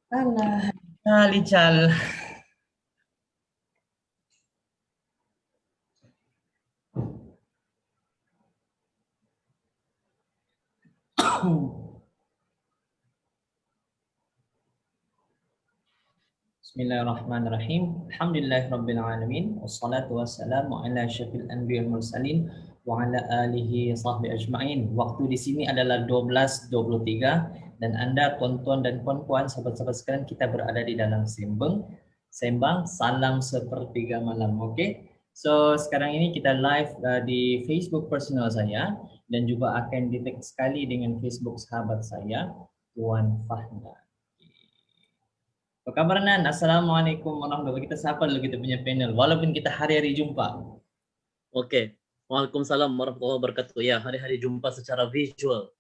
Alah, kali cal. Bismillahirrahmanirrahim. Alhamdulillahirabbil alamin. Wassalatu wassalamu ala asyrafil anbiya'il mursalin wa ala alihi sahbihi ajmain. Waktu di sini adalah 12.23 dan Anda tuan-tuan dan puan-puan sahabat-sahabat sekalian kita berada di dalam sembang salam sepertiga malam. Oke. So sekarang ini kita live di Facebook personal saya dan juga akan di-tag sekali dengan Facebook sahabat saya Tuan Fahna. Apa kabar Nan? Assalamualaikum warahmatullahi wabarakatuh. Kita sapa dulu kita punya panel walaupun kita hari-hari jumpa. Oke. Waalaikumsalam warahmatullahi wabarakatuh. Ya, hari-hari jumpa secara visual.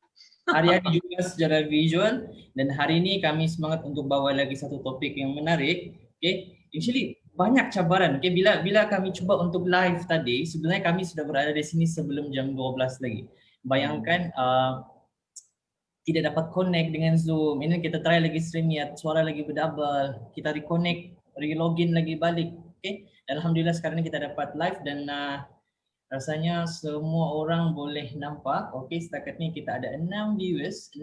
Hari-hari juga secara visual dan hari ini kami semangat untuk bawa lagi satu topik yang menarik. Oke, actually banyak cabaran. Oke, bila kami coba untuk live tadi, sebenarnya kami sudah berada di sini sebelum jam 12 lagi. Bayangkan tidak dapat connect dengan Zoom. Ini kita try lagi StreamYard, suara lagi berdouble. Kita reconnect, re-login lagi balik. Okay? Dan alhamdulillah sekarang ini kita dapat live dan rasanya semua orang boleh nampak. Okey, setakat ni kita ada 6 viewers.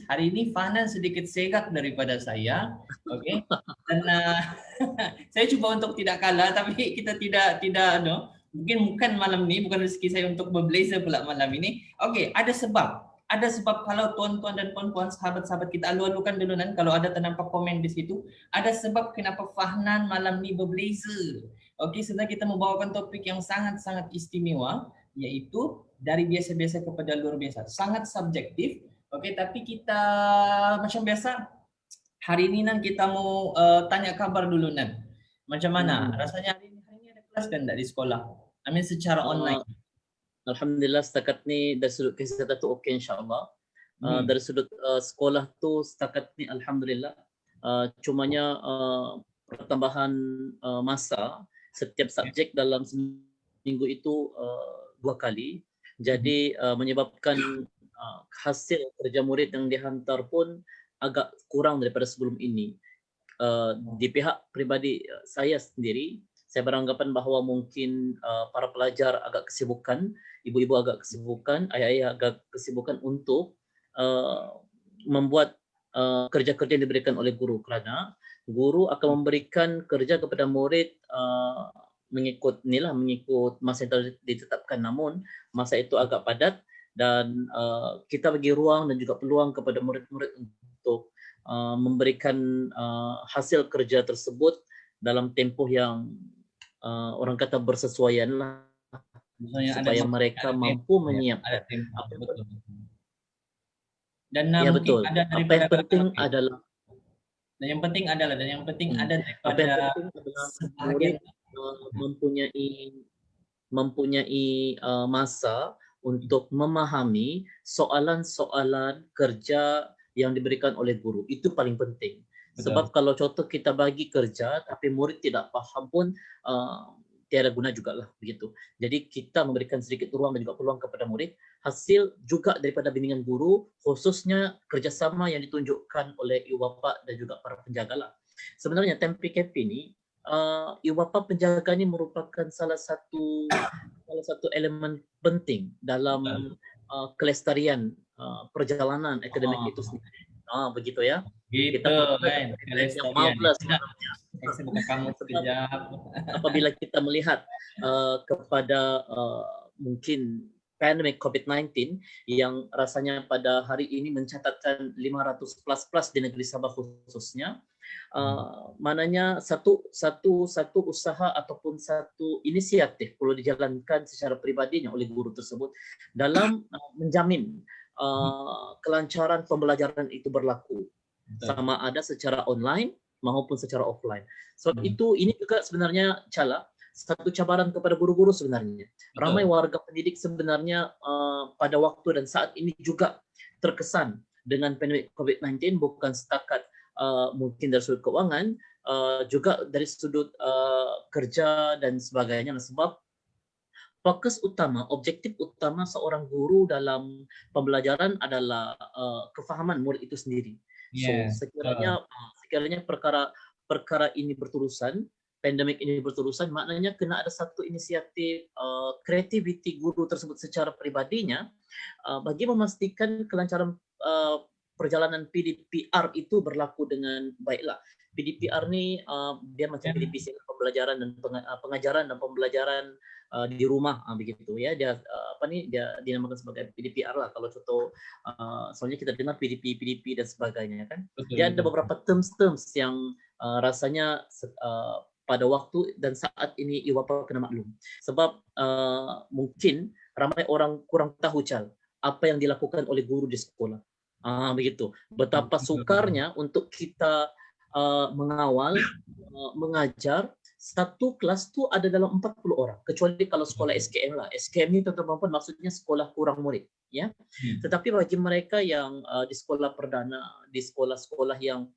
Hari ini Fahna sedikit segak daripada saya. Okey. Dan saya cuba untuk tidak kalah tapi kita tidak mungkin bukan malam ni, bukan rezeki saya untuk berblazer pula malam ini. Okey, ada sebab. Ada sebab kalau tuan-tuan dan puan-puan sahabat-sahabat kita alu-alukan dulu nan kalau ada ternampak komen di situ, ada sebab kenapa Fahnan malam ni berblazer. Okey, sebenarnya kita membawakan topik yang sangat-sangat istimewa, yaitu dari biasa-biasa kepada luar biasa. Sangat subjektif. Okey, tapi kita macam biasa hari ini nan kita mau tanya kabar dulu nan. Macam mana? Rasanya hari ini ada kelas kan enggak di sekolah? I mean secara online. Alhamdulillah setakat ni dari sudut kesihatan tu okey insya-Allah. Dari sudut sekolah tu setakat ni alhamdulillah. Cumanya pertambahan masa setiap subjek dalam seminggu itu 2 kali. Jadi menyebabkan hasil kerja murid yang dihantar pun agak kurang daripada sebelum ini. Di pihak pribadi saya sendiri, saya beranggapan bahawa mungkin para pelajar agak kesibukan, ibu-ibu agak kesibukan, ayah-ayah agak kesibukan untuk membuat kerja-kerja yang diberikan oleh guru, kerana guru akan memberikan kerja kepada murid mengikut masa yang ditetapkan, namun masa itu agak padat dan kita bagi ruang dan juga peluang kepada murid-murid untuk memberikan hasil kerja tersebut dalam tempoh yang orang kata bersesuaian lah, supaya mereka mampu menyiapkan. Dan ya betul. Ada apa yang penting adalah dan yang penting adalah ada apa yang penting adalah murid mempunyai masa untuk memahami soalan-soalan kerja yang diberikan oleh guru. Itu paling penting. Sebab kalau contoh kita bagi kerja tapi murid tidak faham pun tiada guna jugalah begitu. Jadi kita memberikan sedikit ruang dan juga peluang kepada murid, hasil juga daripada bimbingan guru, khususnya kerjasama yang ditunjukkan oleh ibu bapa dan juga para penjaga lah. Sebenarnya time PKP ni ibu bapa penjaga ni merupakan salah satu elemen penting dalam kelestarian perjalanan akademik itu sendiri. Begitu ya. Gitu kan. Yang marvelous sebenarnya. Apabila kita melihat kepada mungkin pandemik COVID-19 yang rasanya pada hari ini mencatatkan 500 plus di negeri Sabah khususnya, mananya satu usaha ataupun satu inisiatif perlu dijalankan secara pribadinya oleh guru tersebut dalam menjamin kelancaran pembelajaran itu berlaku, sama ada secara online maupun secara offline. Sebab itu ini juga sebenarnya satu cabaran kepada guru-guru sebenarnya. Ramai warga pendidik sebenarnya pada waktu dan saat ini juga terkesan dengan pandemik COVID-19, bukan setakat mungkin dari sudut keuangan, juga dari sudut kerja dan sebagainya. Sebab fokus utama, objektif utama seorang guru dalam pembelajaran adalah kefahaman murid itu sendiri. So sekiranya sekiranya perkara ini berterusan, pandemik ini berterusan, maknanya kena ada satu inisiatif creativity guru tersebut secara pribadinya bagi memastikan kelancaran perjalanan PDPR itu berlaku dengan baiklah. PDPR ni dia macam PDPC, pembelajaran dan pengajaran dan pembelajaran di rumah begitu ya. Dia dia dinamakan sebagai PDPR lah kalau contoh, soalnya kita dengar PDP dan sebagainya kan. Dia ada beberapa terms yang rasanya pada waktu dan saat ini IWAPA kena maklum. Sebab mungkin ramai orang kurang tahu apa yang dilakukan oleh guru di sekolah. Begitu. Betapa sukarnya untuk kita mengawal, mengajar satu kelas tu ada dalam 40 orang. Kecuali kalau sekolah SKM lah. SKM ni teman-teman maksudnya sekolah kurang murid, ya. Tetapi bagi mereka yang di sekolah perdana, di sekolah-sekolah yang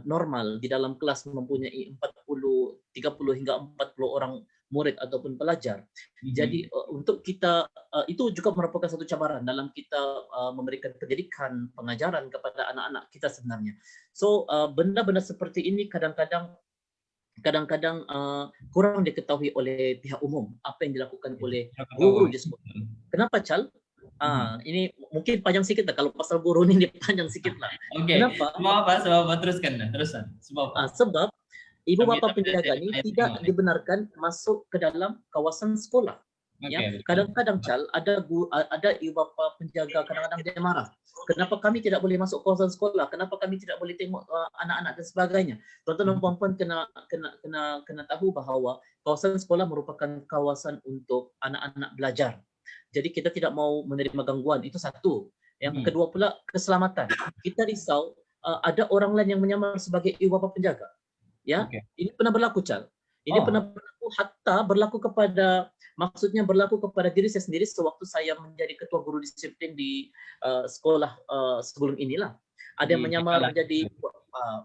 normal, di dalam kelas mempunyai 30 hingga 40 orang murid ataupun pelajar. Jadi untuk kita itu juga merupakan satu cabaran dalam kita memberikan pendidikan, pengajaran kepada anak-anak kita sebenarnya. So benda-benda seperti ini kadang-kadang kurang diketahui oleh pihak umum apa yang dilakukan oleh guru di sekolah. Kenapa Chal? Ini mungkin panjang sikit lah, kalau pasal guru ini panjang sikit lah. Kenapa? Sebab teruskan. Sebab ibu bapa penjaga ini tidak dibenarkan masuk ke dalam kawasan sekolah. Ya, kadang-kadang Chal ada ibu bapa penjaga kadang-kadang dia marah. Kenapa kami tidak boleh masuk kawasan sekolah? Kenapa kami tidak boleh tengok anak-anak dan sebagainya? Tuan-tuan dan puan-puan kena tahu bahawa kawasan sekolah merupakan kawasan untuk anak-anak belajar. Jadi kita tidak mau menerima gangguan, itu satu. Yang kedua pula keselamatan. Kita risau ada orang lain yang menyamar sebagai ibu bapa penjaga. Ya, ini pernah berlaku Chal. Ini pernah berlaku, hatta berlaku kepada diri saya sendiri sewaktu saya menjadi ketua guru disiplin di sekolah sebelum inilah. Ada yang menyamar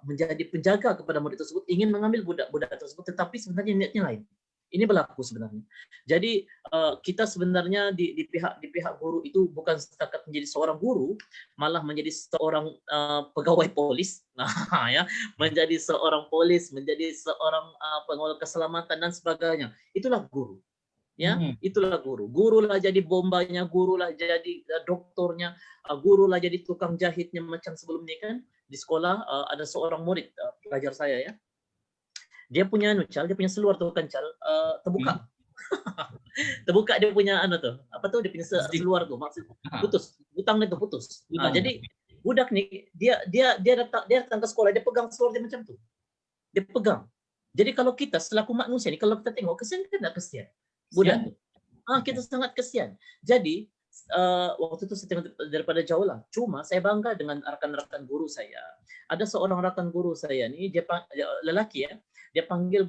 menjadi penjaga kepada murid tersebut, ingin mengambil budak-budak tersebut, tetapi sebenarnya niatnya lain. Ini berlaku sebenarnya. Jadi kita sebenarnya di pihak guru itu bukan setakat menjadi seorang guru, malah menjadi seorang pegawai polis, ya, menjadi seorang polis, menjadi seorang pengawal keselamatan dan sebagainya. Itulah guru. Ya, itulah guru. Gurulah jadi bombanya, gurulah jadi doktornya, gurulah jadi tukang jahitnya macam sebelum ini kan di sekolah ada seorang murid pelajar saya ya. Dia punya dia punya seluar tuh kan terbuka. Terbuka dia punya dia punya seluar tuh, maksud putus, butangnya tuh putus. Jadi budak nih dia datang ke sekolah, dia pegang seluar dia macam tuh. Dia pegang. Jadi kalau kita selaku manusia nih, kalau kita tengok kesian kan enggak kesian budak tuh. Kita sangat kesian. Jadi waktu itu saya tengok daripada jauh lah. Cuma saya bangga dengan rekan-rekan guru saya. Ada seorang rekan guru saya nih, dia lelaki ya. Dia panggil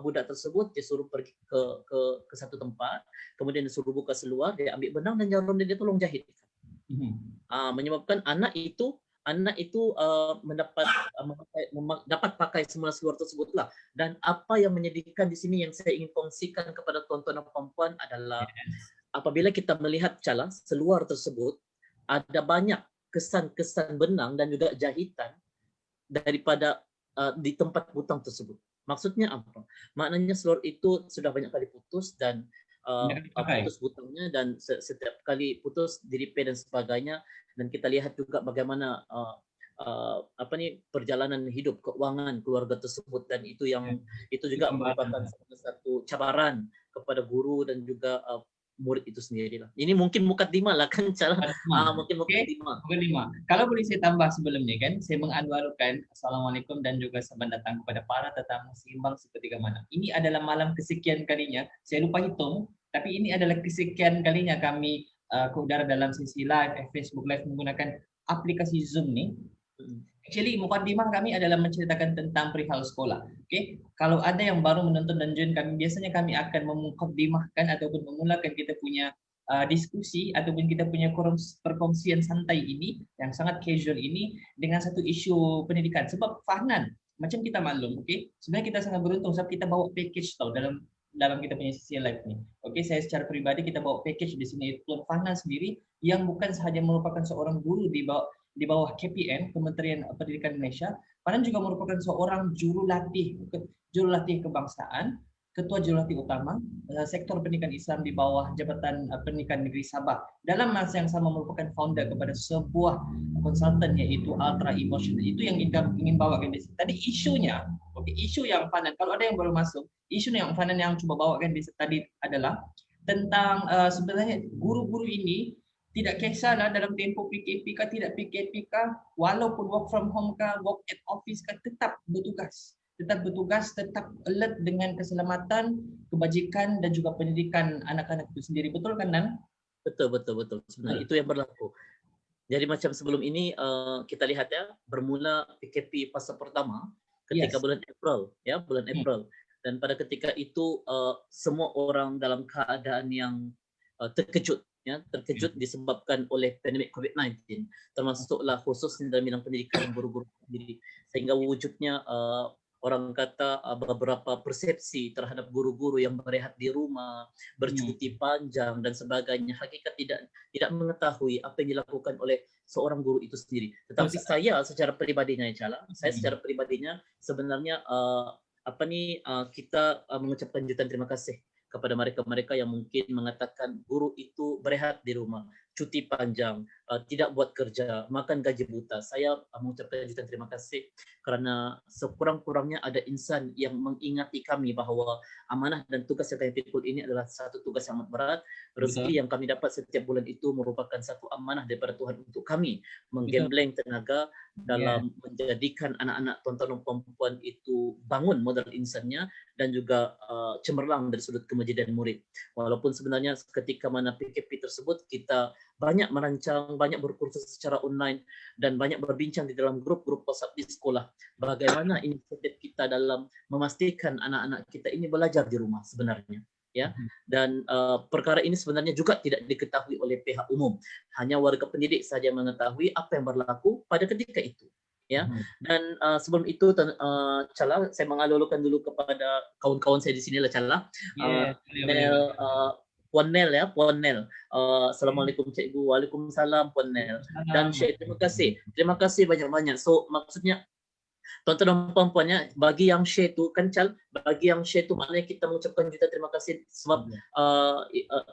budak tersebut, dia suruh pergi ke satu tempat, kemudian dia suruh buka seluar, dia ambil benang dan jarum dia tolong jahit. Menyebabkan anak itu dapat pakai semua seluar tersebut lah. Dan apa yang menyedihkan di sini yang saya ingin kongsikan kepada tuan-tuan dan puan-puan adalah apabila kita melihat seluar tersebut, ada banyak kesan-kesan benang dan juga jahitan daripada di tempat butang tersebut. Maksudnya apa? Maknanya seluar itu sudah banyak kali putus dan putus butangnya, dan setiap kali putus di-repair dan sebagainya. Dan kita lihat juga bagaimana perjalanan hidup keuangan keluarga tersebut, dan itu juga merupakan satu cabaran kepada guru dan juga murid itu sendiri lah. Ini mungkin mukadimah lah kan mungkin mukadimah. Kalau boleh saya tambah sebelumnya kan, saya menganwarkan assalamualaikum dan juga selamat datang kepada para tetamu seimbang seketika mana. Ini adalah malam kesekian kalinya, saya lupa hitung, tapi ini adalah kesekian kalinya kami ke udara dalam sesi live, Facebook Live menggunakan aplikasi Zoom ni. Actually, mukadimah kami adalah menceritakan tentang perihal sekolah. Okay? Kalau ada yang baru menonton dan join kami, biasanya kami akan memukadimahkan ataupun memulakan kita punya diskusi ataupun kita punya perkongsian santai ini yang sangat casual ini dengan satu isu pendidikan. Sebab Fahnan, macam kita maklum, okay? Sebenarnya kita sangat beruntung sebab kita bawa package dalam kita punya sesi live ni. Okay, saya secara pribadi kita bawa package di sini. Tuan Fahnan sendiri yang bukan sahaja merupakan seorang guru di bawah KPM, Kementerian Pendidikan Malaysia, Fanan juga merupakan seorang jurulatih kebangsaan, ketua jurulatih utama sektor pendidikan Islam di bawah Jabatan Pendidikan Negeri Sabah. Dalam masa yang sama merupakan founder kepada sebuah konsultan yaitu Ultra Emotion. Itu yang ingin bawakan di sini. Tadi isunya, isu yang Fanan, kalau ada yang baru masuk, isu yang Fanan yang coba bawakan di tadi adalah tentang sebenarnya guru-guru ini tidak kisahlah dalam tempoh PKP kah tidak PKP kah, walaupun work from home kah, work at office kah, tetap bertugas, tetap alert dengan keselamatan, kebajikan dan juga pendidikan anak-anak itu sendiri. Betul kan, Nan? Betul. Sebenarnya itu yang berlaku. Jadi macam sebelum ini kita lihat ya, bermula PKP fase pertama ketika bulan April. Dan pada ketika itu semua orang dalam keadaan yang terkejut disebabkan oleh pandemik COVID-19, termasuklah khususnya dalam bidang pendidikan guru-guru sendiri, sehingga wujudnya orang kata beberapa persepsi terhadap guru-guru yang berehat di rumah, bercuti panjang dan sebagainya. Hakikat tidak mengetahui apa yang dilakukan oleh seorang guru itu sendiri. Tetapi saya secara pribadinya sebenarnya kita mengucapkan jutaan terima kasih kepada mereka-mereka yang mungkin mengatakan guru itu berehat di rumah, cuti panjang, tidak buat kerja, makan gaji buta. Saya mengucapkan jutaan terima kasih kerana sekurang-kurangnya ada insan yang mengingati kami bahawa amanah dan tugas yang kami pikul ini adalah satu tugas yang amat berat. Rezeki yang kami dapat setiap bulan itu merupakan satu amanah daripada Tuhan untuk kami menggembleng tenaga dalam menjadikan anak-anak tuan-tuan dan perempuan itu bangun modal insannya dan juga cemerlang dari sudut kemasjidan murid. Walaupun sebenarnya ketika mana PKP tersebut kita banyak merancang, banyak berkursus secara online dan banyak berbincang di dalam grup-grup WhatsApp di sekolah bagaimana inisiatif kita dalam memastikan anak-anak kita ini belajar di rumah sebenarnya. Ya, dan perkara ini sebenarnya juga tidak diketahui oleh pihak umum, hanya warga pendidik saja mengetahui apa yang berlaku pada ketika itu. Ya, dan sebelum itu Cala, saya mengalulukan dulu kepada kawan-kawan saya di sini lah, Cala. Puan Nel ya, Puan Nel. Assalamualaikum Cikgu. Waalaikumsalam Puan Nel. Dan Syekh, terima kasih banyak-banyak. So maksudnya tuan-tuan dan puan-puannya, bagi yang share tu kan bagi yang share tu maknanya kita mengucapkan juta terima kasih sebab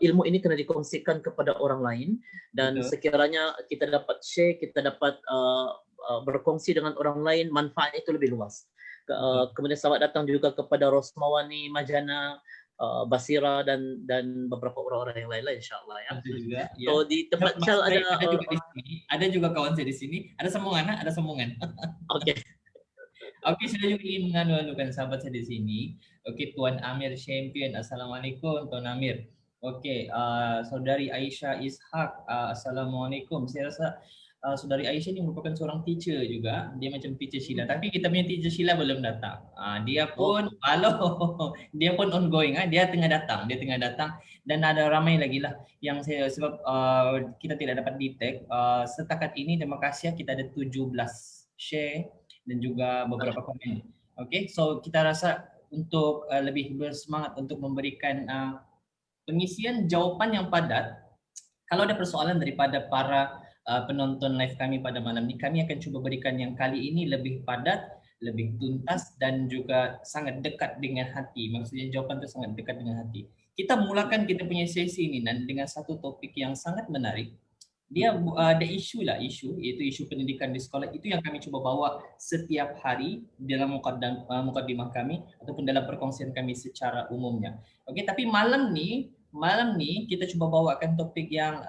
ilmu ini kena dikongsikan kepada orang lain dan sekiranya kita dapat share, kita dapat berkongsi dengan orang lain, manfaatnya itu lebih luas. Kemudian selamat datang juga kepada Rosmawani, Majana, Basira dan beberapa orang-orang yang lain lah, insyaAllah ya. So di tempat ada juga kawan saya di sini, ada sambungan. Oke. Oke, saya juga ingin mengalu-alukan sahabat saya di sini. Oke, Tuan Amir Champion. Assalamualaikum, Tuan Amir. Oke, Saudari Aisyah Ishak. Assalamualaikum. Saya rasa Saudari Aisyah ini merupakan seorang teacher juga. Dia macam teacher Sheila. Tapi kita punya teacher Sheila belum datang. Dia pun, dia pun ongoing. Dia tengah datang. Dan ada ramai lagi lah yang saya sebab kita tidak dapat detect. Setakat ini, terima kasih kita ada 17 share dan juga beberapa komen. Okay, so kita rasa untuk lebih bersemangat untuk memberikan pengisian jawapan yang padat. Kalau ada persoalan daripada para penonton live kami pada malam ini, kami akan cuba berikan yang kali ini lebih padat, lebih tuntas dan juga sangat dekat dengan hati. Maksudnya jawapan itu sangat dekat dengan hati. Kita mulakan kita punya sesi ini dan dengan satu topik yang sangat menarik. Dia ada isu yaitu isu pendidikan di sekolah. Itu yang kami cuba bawa setiap hari dalam mukaddimah kami ataupun dalam perkongsian kami secara umumnya. Okey, tapi malam ni kita cuba bawakan topik yang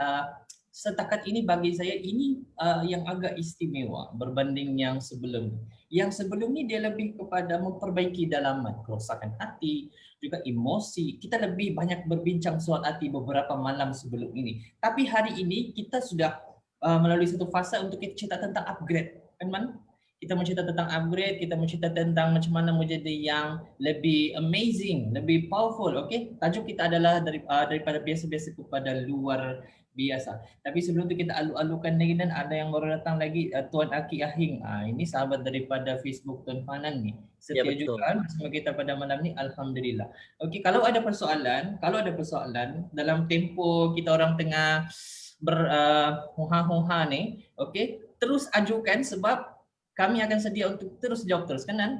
setakat ini bagi saya ini yang agak istimewa berbanding yang sebelum. Yang sebelum ni dia lebih kepada memperbaiki dalaman, kerosakan hati, juga emosi. Kita lebih banyak berbincang soal hati beberapa malam sebelum ini. Tapi hari ini kita sudah melalui satu fasa untuk kita cerita tentang upgrade. Kan Man? Kita mau cerita tentang upgrade, kita mau cerita tentang macam mana menjadi yang lebih amazing, lebih powerful. Okay? Tajuk kita adalah daripada biasa-biasa kepada luar biasa. Tapi sebelum itu kita alu-alukan lagi dan ada yang baru datang lagi, Tuan Aki Ahing. Ini sahabat daripada Facebook Tuan Fanan ni. Setia juga bersama kita pada malam ni, alhamdulillah. Okey, kalau ada persoalan dalam tempoh kita orang tengah berhunga-hunga ni, okey, terus ajukan sebab kami akan sedia untuk terus jawab terus kan Nan?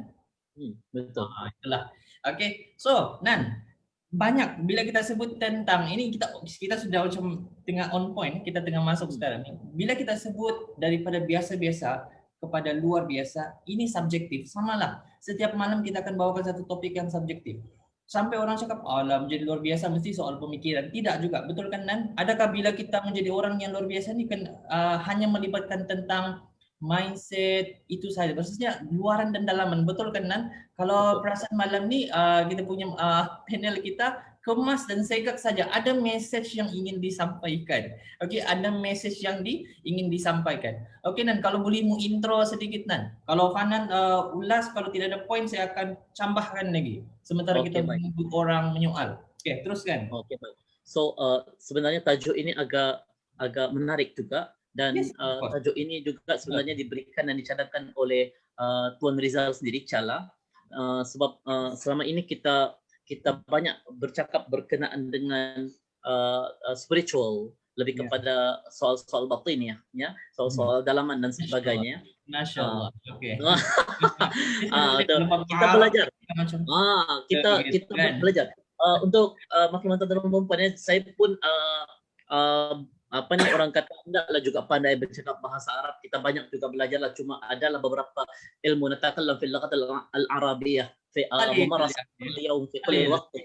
Betul. Itulah. Oke, so Nan, banyak bila kita sebut tentang ini kita sudah macam tengah on point, kita tengah masuk sekarang. Bila kita sebut daripada biasa-biasa kepada luar biasa, ini subjektif. Samalah. Setiap malam kita akan bawakan satu topik yang subjektif. Sampai orang cakap, alah menjadi luar biasa mesti soal pemikiran. Tidak juga, betul kan Nan? Adakah bila kita menjadi orang yang luar biasa ini kan hanya melibatkan tentang mindset itu saja, maksudnya luaran dan dalaman, betul kan Nan? Kalau perasaan malam ni kita punya panel kita kemas dan segak saja, ada message yang ingin disampaikan. Okey, ada message yang ingin disampaikan. Okey Nan, kalau boleh mu intro sedikit Nan. Kalau Fanan ulas, kalau tidak ada poin saya akan tambahkan lagi. Sementara kita menunggu orang menyoal. Okey, teruskan. Okey, baik. So sebenarnya tajuk ini agak menarik juga. Dan tajuk ini juga sebenarnya diberikan dan dicadangkan oleh Tuan Rizal sendiri, Cala, sebab selama ini kita banyak bercakap berkenaan dengan spiritual, lebih kepada soal-soal batin ya, soal-soal dalaman dan sebagainya. Masya Allah. Okey. Kita belajar. Kita belajar. Untuk maklumat dalam perempuan, saya pun orang kata tidaklah juga pandai bercakap bahasa Arab. Kita banyak juga belajarlah, cuma adalah beberapa ilmu natakallam fil lughat al-arabiyyah fi mumarasah al-yawm fi kulli waqt.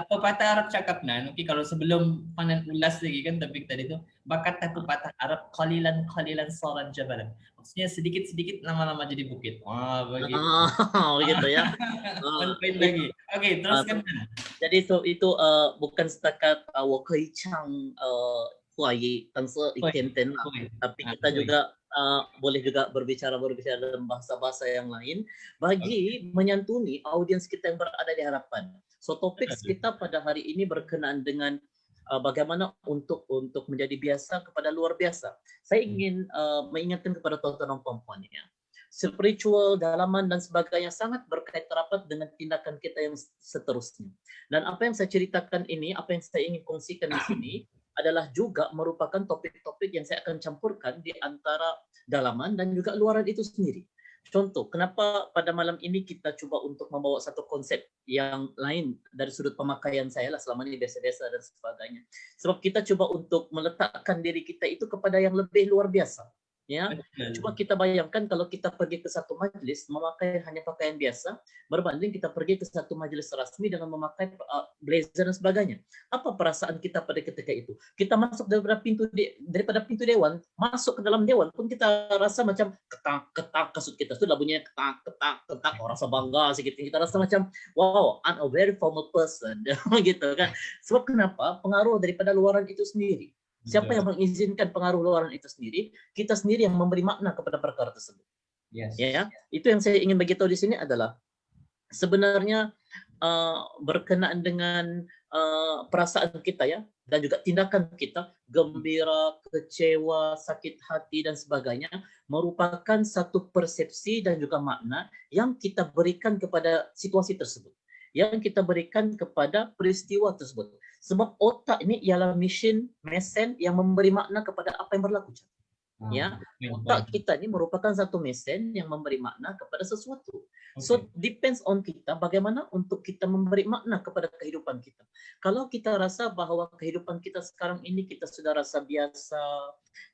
Pepatah Arab cakap Nan, kalau sebelum Fanan ulas lagi kan topik tadi tu, bakat pepatah Arab qalilan saran jabalan. Maksudnya sedikit-sedikit lama-lama jadi bukit. Begitu ya. Lagi. Okey, teruskan. Jadi itu bukan setakat wakai chang huayi tansa ikenten, tapi kita juga boleh juga berbicara dalam bahasa-bahasa yang lain bagi menyantuni audiens kita yang berada di hadapan. So topik kita pada hari ini berkenaan dengan bagaimana untuk menjadi biasa kepada luar biasa. Saya ingin mengingatkan kepada tuan-tuan dan puan-puan ya, spiritual, dalaman dan sebagainya sangat berkait rapat dengan tindakan kita yang seterusnya. Dan apa yang saya ceritakan ini, apa yang saya ingin kongsikan di sini adalah juga merupakan topik-topik yang saya akan campurkan di antara dalaman dan juga luaran itu sendiri. Contoh, kenapa pada malam ini kita cuba untuk membawa satu konsep yang lain dari sudut pemakaian saya lah, selama ini biasa-biasa dan sebagainya. Sebab kita cuba untuk meletakkan diri kita itu kepada yang lebih luar biasa. Ya, cuma kita bayangkan kalau kita pergi ke satu majlis memakai hanya pakaian biasa, berbanding kita pergi ke satu majlis rasmi dengan memakai blazer dan sebagainya. Apa perasaan kita pada ketika itu? Kita masuk daripada pintu dewan, masuk ke dalam dewan pun kita rasa macam ketak kasut kita sudah bunyinya ketak, rasa bangga sedikit. Kita rasa macam wow, I'm a very formal person, gitu kan? Sebab kenapa? Pengaruh daripada luaran itu sendiri. Siapa yang mengizinkan pengaruh luaran itu sendiri? Kita sendiri yang memberi makna kepada perkara tersebut. Ya, itu yang saya ingin bagi tahu di sini adalah sebenarnya berkenaan dengan perasaan kita ya, dan juga tindakan kita, gembira, kecewa, sakit hati dan sebagainya, merupakan satu persepsi dan juga makna yang kita berikan kepada situasi tersebut, yang kita berikan kepada peristiwa tersebut. Sebab otak ini ialah mesin yang memberi makna kepada apa yang berlaku. Ya, otak kita ini merupakan satu mesin yang memberi makna kepada sesuatu. So depends on kita bagaimana untuk kita memberi makna kepada kehidupan kita. Kalau kita rasa bahwa kehidupan kita sekarang ini kita sudah rasa biasa,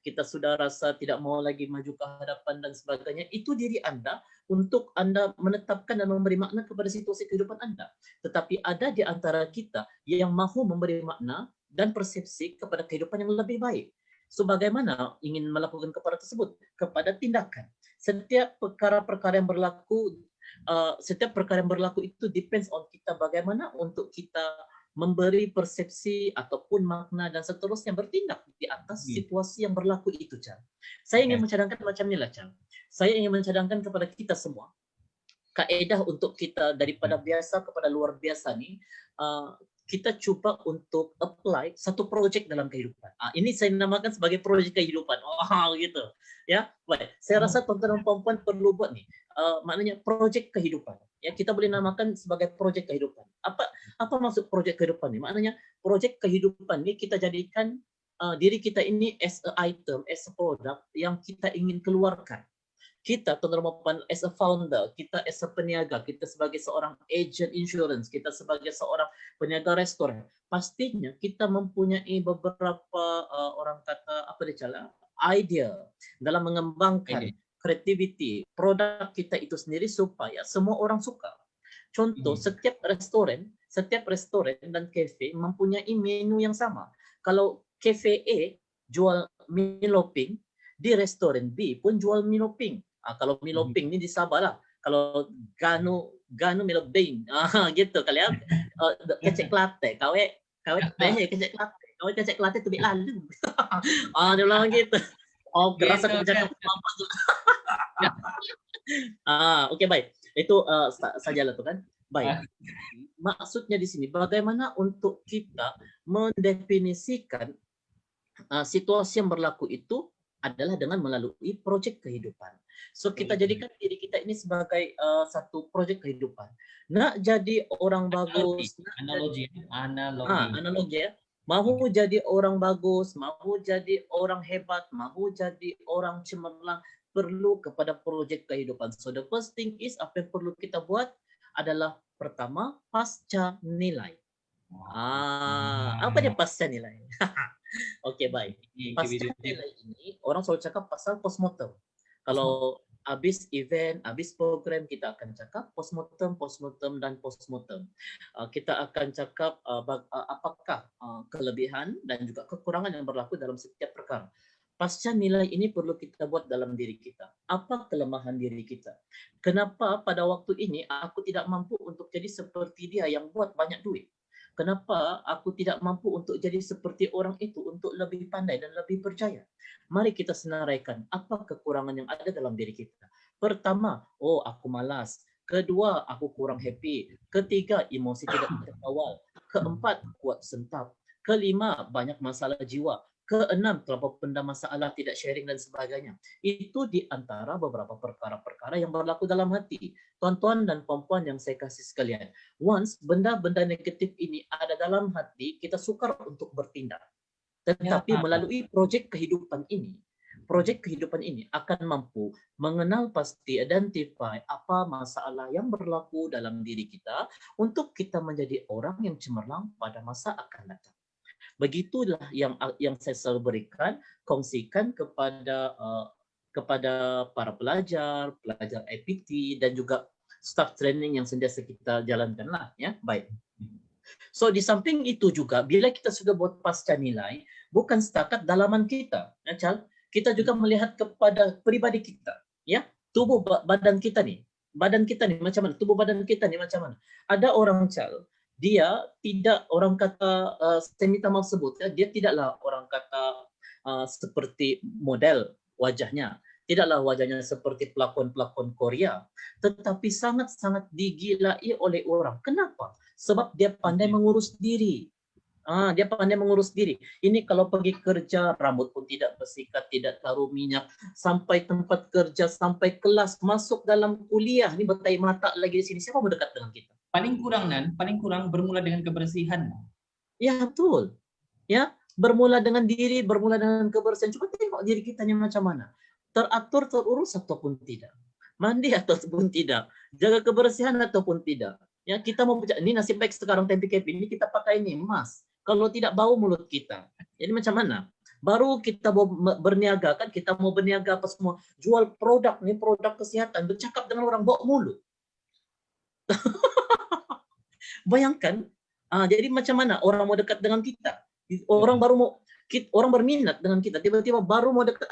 kita sudah rasa tidak mau lagi maju ke hadapan dan sebagainya, itu diri Anda untuk Anda menetapkan dan memberi makna kepada situasi kehidupan Anda. Tetapi ada di antara kita yang mahu memberi makna dan persepsi kepada kehidupan yang lebih baik. So bagaimana ingin melakukan kepada tersebut? Kepada tindakan. Setiap perkara-perkara yang berlaku itu depends on kita bagaimana untuk kita memberi persepsi ataupun makna dan seterusnya, bertindak di atas situasi yang berlaku itu, Chan. Saya ingin mencadangkan macam inilah, Chan. Saya ingin mencadangkan kepada kita semua kaedah untuk kita daripada biasa kepada luar biasa ni, kita cuba untuk apply satu projek dalam kehidupan. Ini saya namakan sebagai projek kehidupan. Gitu. Ya, baik. Saya rasa tuan-tuan dan puan-puan perlu buat ni. Maknanya projek kehidupan. Ya, kita boleh namakan sebagai projek kehidupan. Apa maksud projek kehidupan ni? Maknanya projek kehidupan ni kita jadikan diri kita ini as a item, as a product yang kita ingin keluarkan. Kita, tuan-tuan puan, as a founder, kita as a peniaga, kita sebagai seorang agent insurance, kita sebagai seorang peniaga restoran, pastinya kita mempunyai beberapa orang kata apa dia cakap, idea dalam mengembangkan creativity produk kita itu sendiri supaya semua orang suka. Contoh, setiap restoran dan kafe mempunyai menu yang sama. Kalau kafe A jual Milo Pink, di restoran B pun jual Milo Pink. Kalau Milo Pink ni di Sabah lah. Kalau Gano Milo Pink, gitu kali ya. Kecek latte, kawe tanya kecek latte, kawe kecek latte tu lalu. Dia bilang gitu. Oh, kerasa aku bercakap apa tu. Okey, baik. Itu sajalah tu kan. Baik. Maksudnya di sini bagaimana untuk kita mendefinisikan situasi yang berlaku itu adalah dengan melalui projek kehidupan. So kita jadikan diri kita ini sebagai satu projek kehidupan. Nak jadi orang bagus, analogi. Ya. Mahu jadi orang bagus, mahu jadi orang hebat, mahu jadi orang cemerlang, perlu kepada projek kehidupan. So the first thing is apa yang perlu kita buat adalah pertama pasca nilai. Apa dia pasca nilai? Okey, baik. Pasca nilai ini orang selalu cakap pasal postmortem. Kalau habis event, habis program, kita akan cakap postmortem dan postmortem. Kita akan cakap apakah kelebihan dan juga kekurangan yang berlaku dalam setiap perkara. Pasca nilai ini perlu kita buat dalam diri kita. Apa kelemahan diri kita? Kenapa pada waktu ini aku tidak mampu untuk jadi seperti dia yang buat banyak duit? Kenapa aku tidak mampu untuk jadi seperti orang itu untuk lebih pandai dan lebih berjaya? Mari kita senaraikan apa kekurangan yang ada dalam diri kita. Pertama, aku malas. Kedua, aku kurang happy. Ketiga, emosi tidak terkawal. Keempat, kuat sentap. Kelima, banyak masalah jiwa. Keenam, terlalu pendam masalah, tidak sharing dan sebagainya. Itu di antara beberapa perkara-perkara yang berlaku dalam hati. Tuan-tuan dan puan-puan yang saya kasih sekalian. Once benda-benda negatif ini ada dalam hati, kita sukar untuk bertindak. Tetapi melalui projek kehidupan ini akan mampu mengenal pasti, identify apa masalah yang berlaku dalam diri kita untuk kita menjadi orang yang cemerlang pada masa akan datang. Begitulah yang saya selalu berikan, kongsikan kepada para pelajar IPT dan juga staff training yang sentiasa kita jalankanlah, ya. Baik. So di samping itu juga bila kita sudah buat pasca nilai, bukan setakat dalaman kita, ya Cal, kita juga melihat kepada pribadi kita, ya. Tubuh badan kita nih macam mana? Tubuh badan kita nih macam mana? Ada orang Cal, dia tidak orang kata saya minta maaf sebut, dia tidaklah orang kata seperti model wajahnya, tidaklah wajahnya seperti pelakon-pelakon Korea, tetapi sangat-sangat digilai oleh orang. Kenapa? Sebab dia pandai mengurus diri. Dia pandai mengurus diri. Ini kalau pergi kerja, rambut pun tidak bersikat, tidak taruh minyak, sampai tempat kerja, sampai kelas, masuk dalam kuliah, ini bertahi mata lagi di sini. Siapa mendekat dengan kita? Paling kurang bermula dengan kebersihan. Ya, betul. Ya, bermula dengan diri, bermula dengan kebersihan. Coba tengok diri kita macam mana. Teratur, terurus ataupun tidak. Mandi ataupun tidak. Jaga kebersihan ataupun tidak. Ya, kita mau ini nasib baik sekarang PKP ini kita pakai ini mask. Kalau tidak bau mulut kita. Jadi macam mana? Baru kita mau berniaga kan, kita mau berniaga apa semua, jual produk nih, produk kesehatan, bercakap dengan orang bau mulut. Bayangkan, jadi macam mana orang mau dekat dengan kita? Orang berminat dengan kita, tiba-tiba baru mau dekat,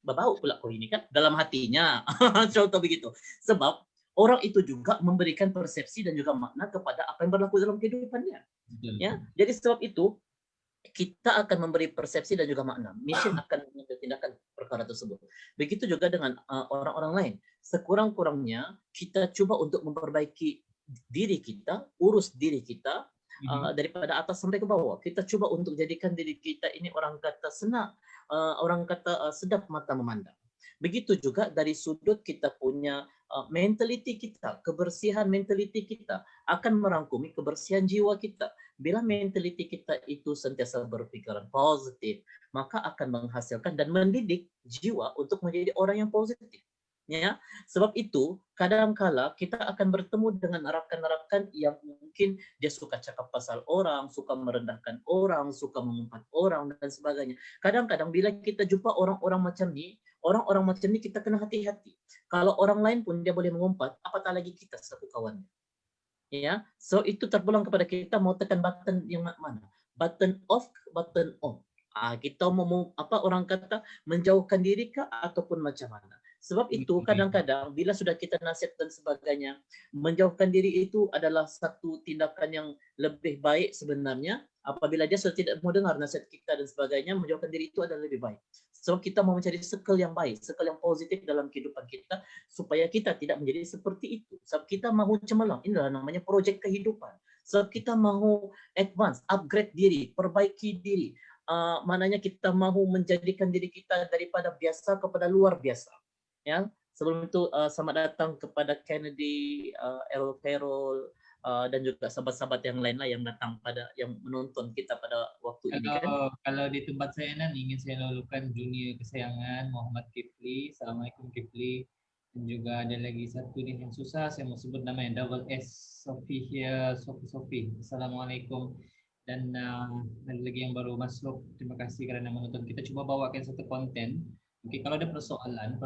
bau pula kau ini kan, dalam hatinya. Contoh begitu. Sebab orang itu juga memberikan persepsi dan juga makna kepada apa yang berlaku dalam kehidupannya. Ya, jadi sebab itu kita akan memberi persepsi dan juga makna. Mission akan mengambil tindakan perkara tersebut. Begitu juga dengan orang-orang lain. Sekurang-kurangnya kita coba untuk memperbaiki diri kita, urus diri kita daripada atas sampai ke bawah. Kita coba untuk jadikan diri kita ini orang kata senang, orang kata sedap mata memandang. Begitu juga dari sudut kita punya mentality kita, kebersihan mentality kita akan merangkumi kebersihan jiwa kita. bila mentality kita itu sentiasa berpikiran positif, maka akan menghasilkan dan mendidik jiwa untuk menjadi orang yang positif. Ya, sebab itu kadangkala kita akan bertemu dengan rakan-rakan yang mungkin dia suka cakap pasal orang, suka merendahkan orang, suka mengumpat orang dan sebagainya. Kadang-kadang bila kita jumpa orang-orang macam ni, kita kena hati-hati. Kalau orang lain pun dia boleh mengumpat, apatah lagi kita satu kawannya. Ya, so itu terpulang kepada kita mau tekan button yang mana? Button off, button on. Kita mau apa orang kata menjauhkan diri kah ataupun macam mana? Sebab itu kadang-kadang bila sudah kita nasihat dan sebagainya, menjauhkan diri itu adalah satu tindakan yang lebih baik sebenarnya. Apabila dia sudah tidak mau dengar nasihat kita dan sebagainya, menjauhkan diri itu adalah lebih baik. So kita mau mencari circle yang baik, circle yang positif dalam kehidupan kita supaya kita tidak menjadi seperti itu. Sebab kita mahu cemerlang, inilah namanya projek kehidupan. Sebab kita mahu advance, upgrade diri, perbaiki diri. Maknanya kita mahu menjadikan diri kita daripada biasa kepada luar biasa. Ya, sebelum itu selamat datang kepada Kennedy, Errol Carroll, dan juga sahabat-sahabat yang lain lah yang datang pada yang menonton kita pada waktu ini kan. Kalau di tempat saya ingin saya lalukan junior kesayangan Muhammad Kifli. Assalamualaikum Kifli. Dan juga ada lagi satu nih yang susah saya mau sebut namanya double S Sophia Sophie. Assalamualaikum. Dan ada lagi yang baru masuk. Terima kasih kerana menonton. Kita cuba bawakan satu konten. Oke, kalau ada persoalan,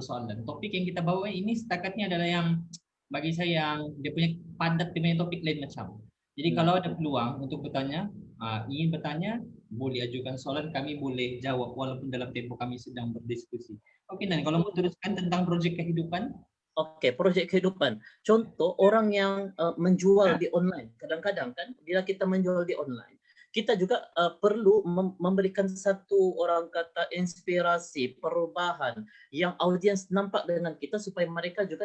topik yang kita bawa ini setakatnya adalah yang bagi saya yang dia punya padat dengan topik lain macam. Jadi kalau ada peluang untuk bertanya, ingin bertanya, boleh ajukan soalan, kami boleh jawab walaupun dalam tempoh kami sedang berdiskusi. Oke, dan kalau mau teruskan tentang projek kehidupan? Oke, projek kehidupan. Contoh orang yang menjual di online. Kadang-kadang kan bila kita menjual di online, kita juga perlu memberikan satu orang kata inspirasi, perubahan yang audiens nampak dengan kita supaya mereka juga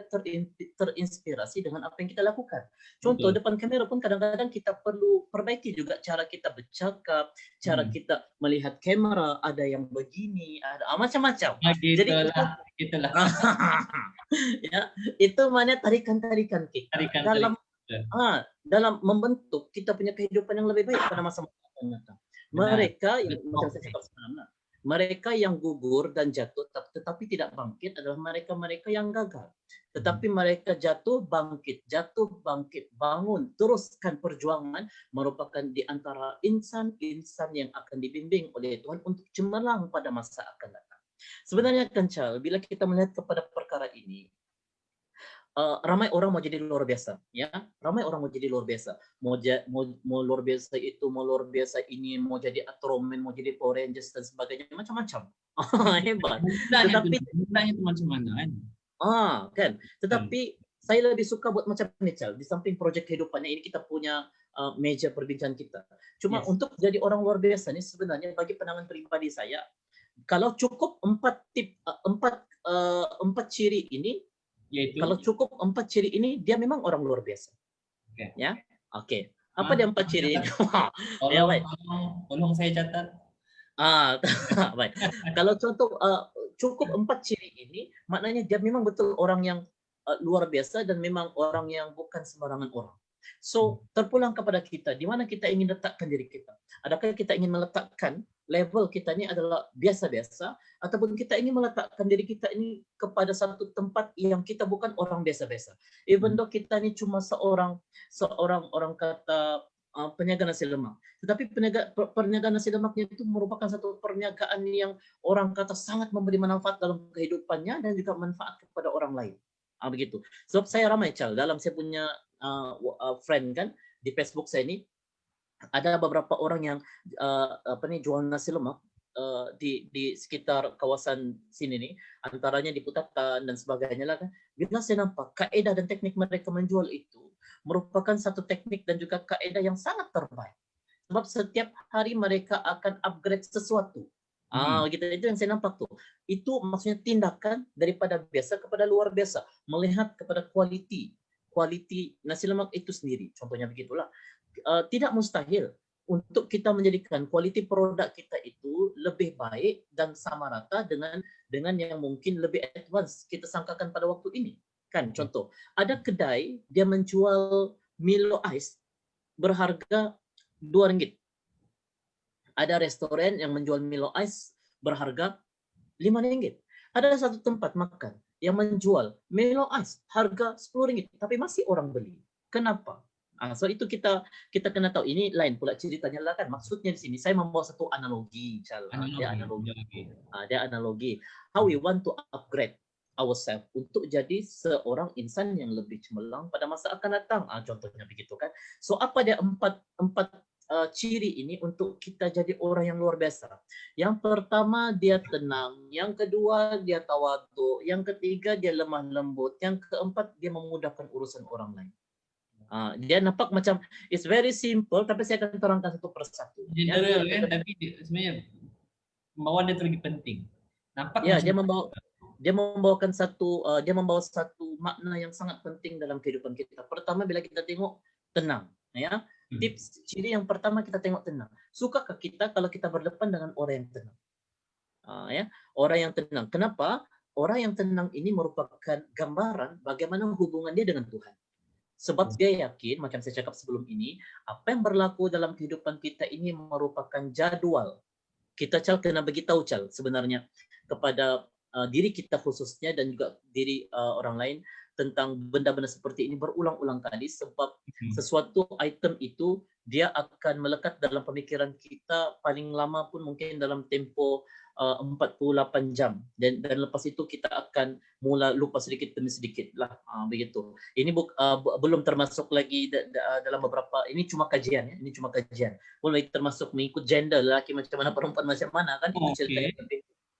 terinspirasi dengan apa yang kita lakukan. Contoh depan kamera pun kadang-kadang kita perlu perbaiki juga cara kita bercakap, cara kita melihat kamera, ada yang begini, ada macam-macam. Jadi itulah. Ya, itu mana tarikan-tarikan kita dalam membentuk kita punya kehidupan yang lebih baik pada masa akan datang. Mereka yang macam saya cakap semalam, mereka yang gugur dan jatuh tetapi tidak bangkit adalah mereka-mereka yang gagal. Tetapi mereka jatuh bangkit, bangun, teruskan perjuangan merupakan di antara insan-insan yang akan dibimbing oleh Tuhan untuk cemerlang pada masa akan datang. Sebenarnya Kencal, bila kita melihat kepada perkara ini, ramai orang mau jadi luar biasa, ya. Ramai orang mau jadi luar biasa. Mau luar biasa itu, mau luar biasa ini, mau jadi Ultraman, mau jadi Power Rangers dan sebagainya, macam-macam. Hebat. Tetapi itu macam mana kan? Kan. Tetapi saya lebih suka buat macam ni, Cal. Di samping projek kehidupannya ini kita punya meja perbincangan kita. Cuma untuk jadi orang luar biasa ni sebenarnya bagi pandangan pribadi saya, kalau cukup empat ciri ini, yaitu kalau cukup 4 ciri ini dia memang orang luar biasa. Ya. Oke. Apa dia 4 ciri ini? Tolong saya catat. Baik. Kalau contoh cukup 4 ciri ini, maknanya dia memang betul orang yang luar biasa dan memang orang yang bukan sembarangan orang. So, terpulang kepada kita, di mana kita ingin letakkan diri kita. Adakah kita ingin meletakkan level kita ini adalah biasa-biasa, ataupun kita ingin meletakkan diri kita ini kepada satu tempat yang kita bukan orang biasa-biasa. Even though kita ini cuma seorang orang kata penyaga nasi lemak. Tetapi perniagaan nasi lemaknya itu merupakan satu perniagaan yang orang kata sangat memberi manfaat dalam kehidupannya dan juga manfaat kepada orang lain. Begitu. Sebab saya ramai, Cal, dalam saya punya friend kan di Facebook saya ini ada beberapa orang yang jual nasi lemak di sekitar kawasan sini nih, antaranya di Putakan dan sebagainya lah kan. Bila saya nampak kaedah dan teknik mereka menjual itu merupakan satu teknik dan juga kaedah yang sangat terbaik. Sebab setiap hari mereka akan upgrade sesuatu. Gitu, itu yang saya nampak tuh. Itu maksudnya tindakan daripada biasa kepada luar biasa, melihat kepada kualiti nasi lemak itu sendiri. Contohnya begitulah. Tidak mustahil untuk kita menjadikan kualiti produk kita itu lebih baik dan sama rata dengan yang mungkin lebih advance kita sangkakan pada waktu ini. Kan contoh, ada kedai dia menjual Milo Ice berharga RM2. Ada restoran yang menjual Milo Ice berharga RM5. Ada satu tempat makan yang menjual Milo Ice harga RM10, tapi masih orang beli. Kenapa? So itu kita kena tahu, ini lain pula ceritanya lah kan. Maksudnya di sini saya membawa satu analogi, dia analogi how we want to upgrade ourselves untuk jadi seorang insan yang lebih cemerlang pada masa akan datang. Contohnya begitu kan. So apa dia empat ciri ini untuk kita jadi orang yang luar biasa? Yang pertama dia tenang, yang kedua dia tawadhu, yang ketiga dia lemah lembut, yang keempat dia memudahkan urusan orang lain. Dia nampak macam it's very simple, tapi saya akan terangkan satu persatu. General kan, tapi sebenarnya pembawaan dia lebih penting. Nampak ya, dia membawakan dia membawa satu makna yang sangat penting dalam kehidupan kita. Pertama, bila kita tengok tenang, ya. Tips ciri yang pertama kita tengok tenang. Sukakah kita kalau kita berdepan dengan orang yang tenang? Ya, orang yang tenang. Kenapa? Orang yang tenang ini merupakan gambaran bagaimana hubungan dia dengan Tuhan. Sebab dia yakin, macam saya cakap sebelum ini, apa yang berlaku dalam kehidupan kita ini merupakan jadwal. Kita kena beritahu sebenarnya kepada diri kita khususnya dan juga diri orang lain tentang benda-benda seperti ini berulang-ulang kali, sebab sesuatu item itu dia akan melekat dalam pemikiran kita paling lama pun mungkin dalam tempo 48 jam, dan lepas itu kita akan mula lupa sedikit demi sedikit lah, begitu. Ini belum termasuk lagi dalam beberapa, ini cuma kajian ya, ini cuma kajian. Belum termasuk mengikut gender, lelaki macam mana, perempuan macam mana kan, itu cerita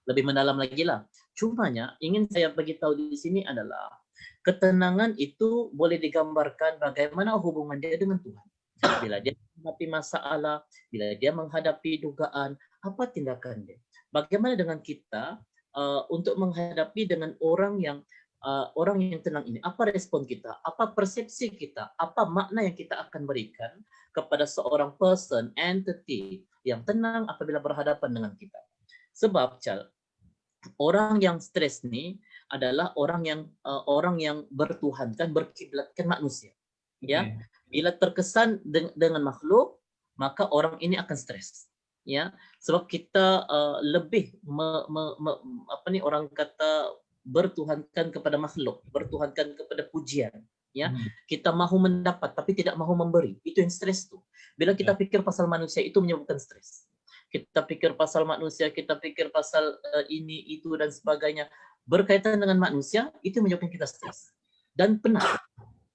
lebih mendalam lagi lah. Cumanya ingin saya beritahu di sini adalah ketenangan itu boleh digambarkan bagaimana hubungan dia dengan Tuhan. Bila dia menghadapi masalah, bila dia menghadapi dugaan, apa tindakan dia? Bagaimana dengan kita untuk menghadapi dengan orang yang tenang ini? Apa respon kita? Apa persepsi kita? Apa makna yang kita akan berikan kepada seorang person, entity yang tenang apabila berhadapan dengan kita? Sebab orang yang stres ni adalah orang yang bertuhankan, berkiblatkan manusia. Ya, bila terkesan dengan makhluk, maka orang ini akan stres. Ya, sebab kita lebih orang kata bertuhankan kepada makhluk, bertuhankan kepada pujian. Ya, kita mahu mendapat tapi tidak mahu memberi. Itu yang stres tu. Bila kita pikir pasal manusia, itu menyebabkan stres. Kita pikir pasal manusia, kita pikir pasal ini, itu dan sebagainya berkaitan dengan manusia, itu menyebabkan kita stres dan penat.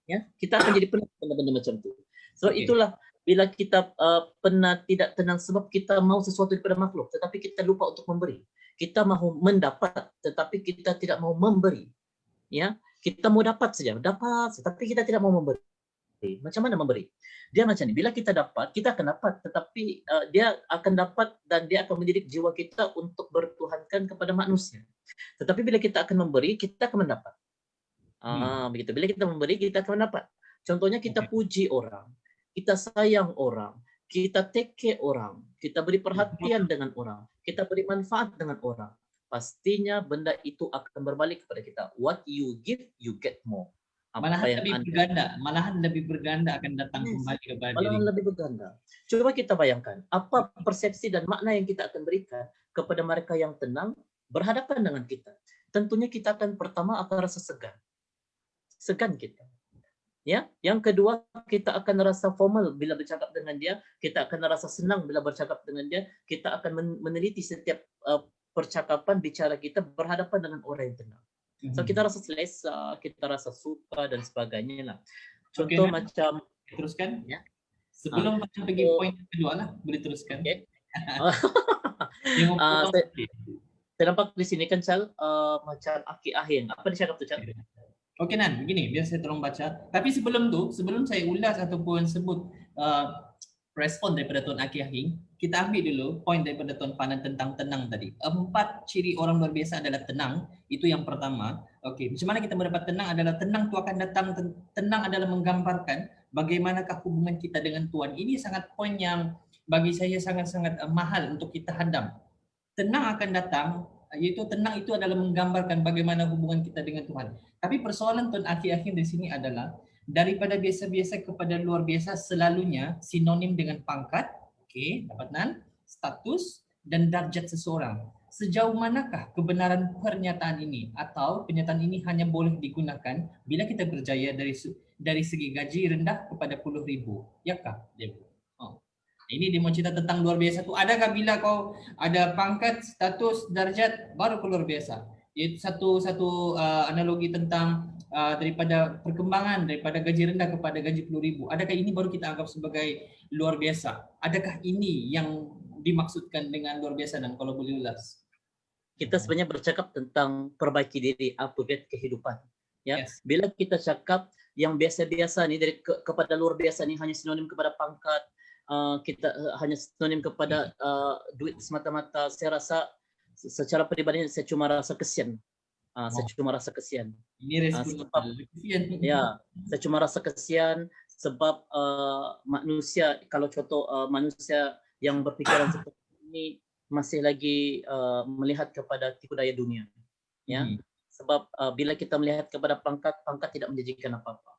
Ya, kita akan jadi penat benda-benda macam tu. So itulah bila kita penat, tidak tenang sebab kita mau sesuatu daripada makhluk tetapi kita lupa untuk memberi. Kita mahu mendapat tetapi kita tidak mau memberi. Ya, kita mau dapat saja, tetapi kita tidak mau memberi. Macam mana memberi? Dia macam ni, bila kita dapat, kita akan dapat, tetapi dia akan dapat dan dia akan mendidik jiwa kita untuk bertuhankan kepada manusia. Tetapi bila kita akan memberi, kita akan mendapat. Begitu. Bila kita memberi, kita akan mendapat. Contohnya kita puji orang, kita sayang orang, kita take care orang, kita beri perhatian dengan orang, kita beri manfaat dengan orang. Pastinya benda itu akan berbalik kepada kita. What you give, you get more. Malahan lebih berganda akan datang kembali kepada diri. Malahan lebih berganda. Coba kita bayangkan, apa persepsi dan makna yang kita akan berikan kepada mereka yang tenang berhadapan dengan kita. Tentunya kita akan pertama akan rasa segan kita. Ya, yang kedua kita akan rasa formal bila bercakap dengan dia, kita akan rasa senang bila bercakap dengan dia, kita akan meneliti setiap percakapan bicara kita berhadapan dengan orang yang tenang. So kita rasa selesa, kita rasa suka dan sebagainya lah. Contoh macam teruskan ya. Sebelum macam pergi poin kedua lah, boleh teruskan. Saya nampak di sini kan macam Aki Ahing. Apa dia cakap tu Okey Nan, begini, biar saya tolong baca. Tapi sebelum saya ulas ataupun sebut respon daripada Tuan Aki Ahing, kita ambil dulu poin daripada Tuan Fanan tentang tenang tadi. 4 ciri orang luar biasa adalah tenang, itu yang pertama. Okey, macam mana kita mendapat tenang adalah tenang itu akan datang, tenang adalah menggambarkan bagaimanakah hubungan kita dengan Tuhan. Ini sangat poin yang bagi saya sangat-sangat mahal untuk kita hadam. Tenang akan datang, iaitu tenang itu adalah menggambarkan bagaimana hubungan kita dengan Tuhan. Tapi persoalan Tuan Aki Ahing di sini adalah Daripada biasa-biasa kepada luar biasa selalunya sinonim dengan pangkat, okey, dapatan, status dan darjat seseorang. Sejauh manakah kebenaran pernyataan ini atau pernyataan ini hanya boleh digunakan bila kita berjaya dari segi gaji rendah kepada puluh ribu? Yakah, Debu? Oh. Ini dia mau cerita tentang luar biasa tu. Adakah bila kau ada pangkat, status, darjat baru kau luar biasa? Itu satu analogi tentang daripada perkembangan daripada gaji rendah kepada gaji 10,000. Adakah ini baru kita anggap sebagai luar biasa? Adakah ini yang dimaksudkan dengan luar biasa, dan kalau boleh ulas? Kita sebenarnya bercakap tentang perbaiki diri, upgrade kehidupan. Ya, Yes. bila kita cakap yang biasa-biasa ni dari kepada luar biasa ni hanya sinonim kepada pangkat, kita hanya sinonim kepada duit semata-mata. Saya rasa secara peribadi saya cuma rasa kesian. Saya cuma rasa kesian. Ini respon Sebab ya, saya cuma rasa kesian sebab manusia, kalau contoh manusia yang berpikiran seperti ini masih lagi melihat kepada tipu daya dunia, ya. Sebab bila kita melihat kepada pangkat, pangkat tidak menjanjikan apa-apa.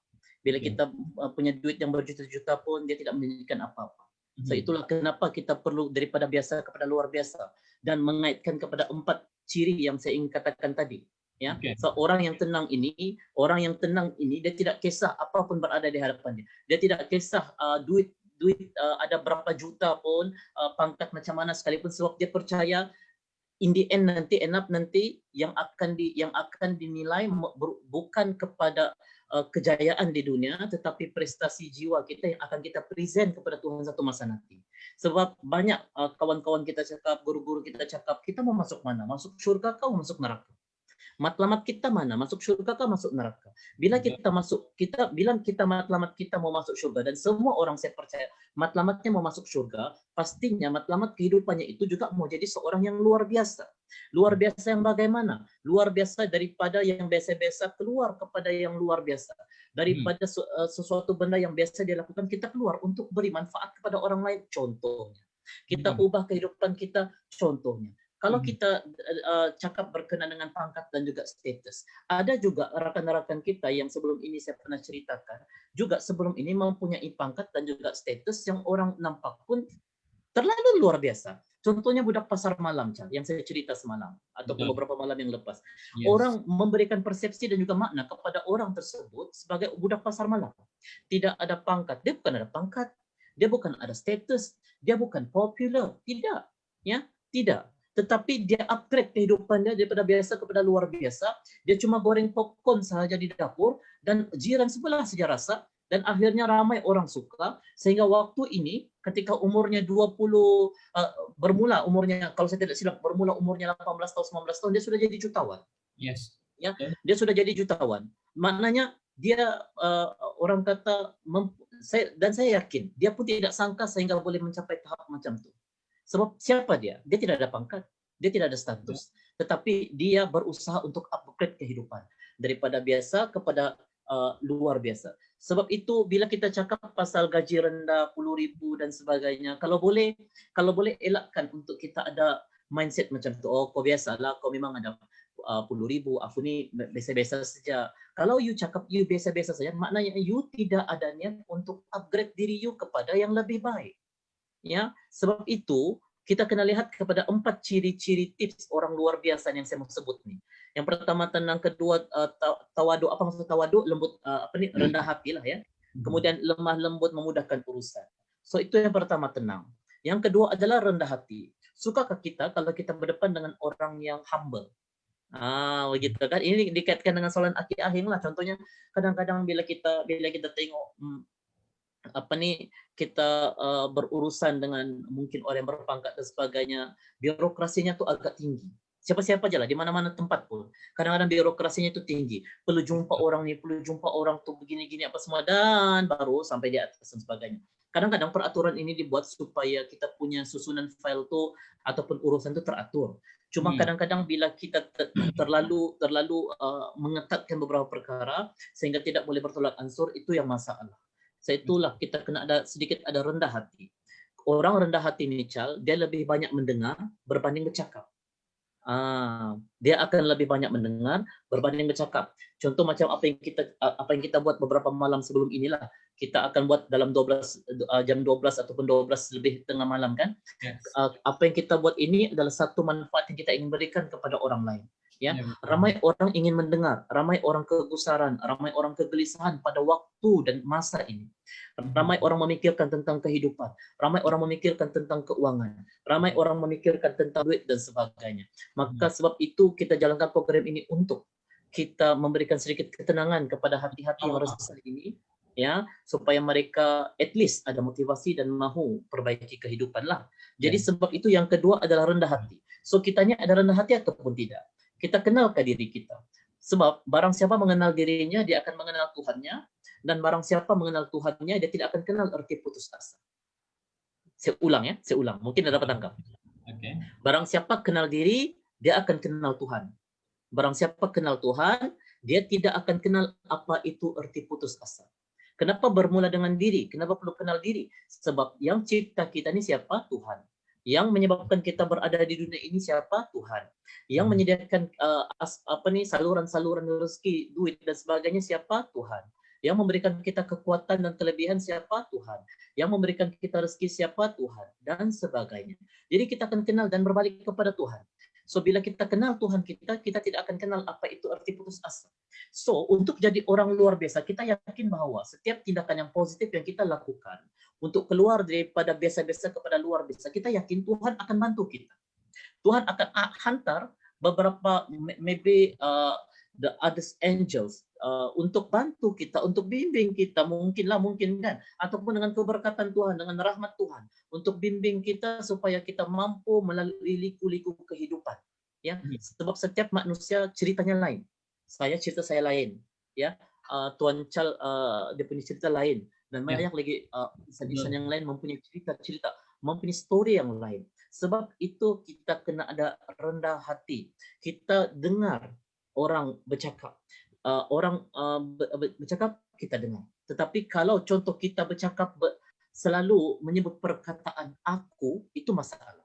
Bila kita punya duit yang berjuta-juta pun dia tidak menjanjikan apa-apa. So itulah kenapa kita perlu daripada biasa kepada luar biasa dan mengaitkan kepada 4 ciri yang saya ingin katakan tadi. Ya, so orang yang tenang ini dia tidak kisah apapun berada di hadapan dia. Dia tidak kisah duit ada berapa juta pun, pangkat macam mana sekalipun, sebab dia percaya in the end nanti yang akan dinilai bukan kepada kejayaan di dunia, tetapi prestasi jiwa kita yang akan kita present kepada Tuhan satu masa nanti. Sebab banyak kawan-kawan kita cakap, guru-guru kita cakap, kita mau masuk mana? Masuk syurga kau masuk neraka? Matlamat kita mana? Masuk syurga kah masuk neraka? Bila kita bilang matlamat kita mau masuk syurga, dan semua orang saya percaya matlamatnya mau masuk syurga, pastinya matlamat kehidupannya itu juga mau jadi seorang yang luar biasa. Luar biasa yang bagaimana? Luar biasa daripada yang biasa-biasa keluar kepada yang luar biasa. Daripada sesuatu benda yang biasa dia lakukan, kita keluar untuk beri manfaat kepada orang lain. Contohnya, kita ubah kehidupan kita. Contohnya, kalau kita cakap berkenaan dengan pangkat dan juga status, ada juga rakan-rakan kita yang sebelum ini saya pernah ceritakan, juga sebelum ini mempunyai pangkat dan juga status yang orang nampak pun terlalu luar biasa. Contohnya budak pasar malam, yang saya cerita semalam atau beberapa malam yang lepas. Yes. Orang memberikan persepsi dan juga makna kepada orang tersebut sebagai budak pasar malam. Tidak ada pangkat, dia bukan ada pangkat, dia bukan ada status, dia bukan popular, tidak, ya, tidak. Tetapi dia upgrade kehidupan dia daripada biasa kepada luar biasa. Dia cuma goreng popcorn sahaja di dapur dan jiran sebelah saja rasa, dan akhirnya ramai orang suka, sehingga waktu ini ketika umurnya 20 bermula umurnya, kalau saya tidak silap, bermula umurnya 18 tahun 19 tahun, dia sudah jadi jutawan. Yes. Ya, dia sudah jadi jutawan. Maknanya dia orang kata saya yakin dia pun tidak sangka sehingga boleh mencapai tahap macam itu. Sebab siapa dia? Dia tidak ada pangkat, dia tidak ada status, tetapi dia berusaha untuk upgrade kehidupan daripada biasa kepada luar biasa. Sebab itu bila kita cakap pasal gaji rendah, 10,000 dan sebagainya, kalau boleh elakkan untuk kita ada mindset macam tu. Oh, kau biasalah, kau memang ada 10,000, aku ni biasa-biasa saja. Kalau you cakap you biasa-biasa saja, maknanya you tidak ada niat untuk upgrade diri you kepada yang lebih baik. Ya, sebab itu kita kena lihat kepada 4 ciri-ciri tips orang luar biasa yang saya mau sebut ni. Yang pertama tenang, kedua tawadu. Apa maksud tawadu? Lembut, rendah hati lah ya. Kemudian lemah lembut, memudahkan urusan. So itu yang pertama, tenang. Yang kedua adalah rendah hati. Sukakah kita kalau kita berdepan dengan orang yang humble? Begitu kan? Ini dikaitkan dengan soalan Aki Ahing lah. Contohnya kadang-kadang bila kita tengok kita berurusan dengan mungkin orang yang berpangkat dan sebagainya, birokrasinya tuh agak tinggi. Siapa-siapa aja lah, di mana-mana tempat pun. Kadang-kadang birokrasinya itu tinggi. Perlu jumpa orang ni, perlu jumpa orang tuh begini-gini apa semua, dan baru sampai di atas dan sebagainya. Kadang-kadang peraturan ini dibuat supaya kita punya susunan file tuh ataupun urusan itu teratur. Cuma kadang-kadang bila kita terlalu mengetatkan beberapa perkara sehingga tidak boleh bertolak ansur, itu yang masalah. Itulah kita kena sedikit ada rendah hati. Orang rendah hati ni, Chal, dia lebih banyak mendengar berbanding bercakap. Dia akan lebih banyak mendengar berbanding bercakap. Contoh macam apa yang kita buat beberapa malam sebelum inilah, kita akan buat dalam jam 12 ataupun 12 lebih tengah malam kan. Yes. Apa yang kita buat ini adalah satu manfaat yang kita ingin berikan kepada orang lain. Ya, Ya, betul. ramai orang ingin mendengar, ramai orang kegusaran, ramai orang kegelisahan pada waktu dan masa ini. Ramai orang memikirkan tentang kehidupan, ramai orang memikirkan tentang keuangan, ramai orang memikirkan tentang duit dan sebagainya. Maka sebab itu kita jalankan program ini untuk kita memberikan sedikit ketenangan kepada hati-hati yang resah ini, ya, supaya mereka at least ada motivasi dan mahu perbaiki kehidupan lah. Jadi sebab itu yang kedua adalah rendah hati. So kitanya ada rendah hati ataupun tidak. Kita kenalkan diri kita. Sebab barang siapa mengenal dirinya, dia akan mengenal Tuhannya, dan barang siapa mengenal Tuhannya, dia tidak akan kenal arti putus asa. Saya ulang. Mungkin Anda dapat tangkap. Okay. Barang siapa kenal diri, dia akan kenal Tuhan. Barang siapa kenal Tuhan, dia tidak akan kenal apa itu arti putus asa. Kenapa bermula dengan diri? Kenapa perlu kenal diri? Sebab yang cipta kita ini siapa? Tuhan. Yang menyebabkan kita berada di dunia ini siapa? Tuhan. Yang menyediakan saluran-saluran rezeki, duit dan sebagainya siapa? Tuhan. Yang memberikan kita kekuatan dan kelebihan siapa? Tuhan. Yang memberikan kita rezeki siapa? Tuhan. Dan sebagainya. Jadi kita akan kenal dan berbalik kepada Tuhan. So bila kita kenal Tuhan kita tidak akan kenal apa itu arti putus asa. So untuk jadi orang luar biasa, kita yakin bahwa setiap tindakan yang positif yang kita lakukan untuk keluar daripada biasa-biasa kepada luar biasa, kita yakin Tuhan akan bantu kita. Tuhan akan hantar beberapa maybe the other angels untuk bantu kita, untuk bimbing kita, mungkin kan, ataupun dengan keberkatan Tuhan, dengan rahmat Tuhan, untuk bimbing kita supaya kita mampu melalui liku-liku kehidupan. Ya, sebab setiap manusia ceritanya lain. Cerita saya lain, ya. Tuan Chal dia punya cerita lain, dan banyak lagi insan-insan yang lain mempunyai cerita-cerita, mempunyai story yang lain. Sebab itu kita kena ada rendah hati. Kita dengar orang bercakap, bercakap kita dengar. Tetapi kalau contoh kita bercakap selalu menyebut perkataan aku, itu masalah.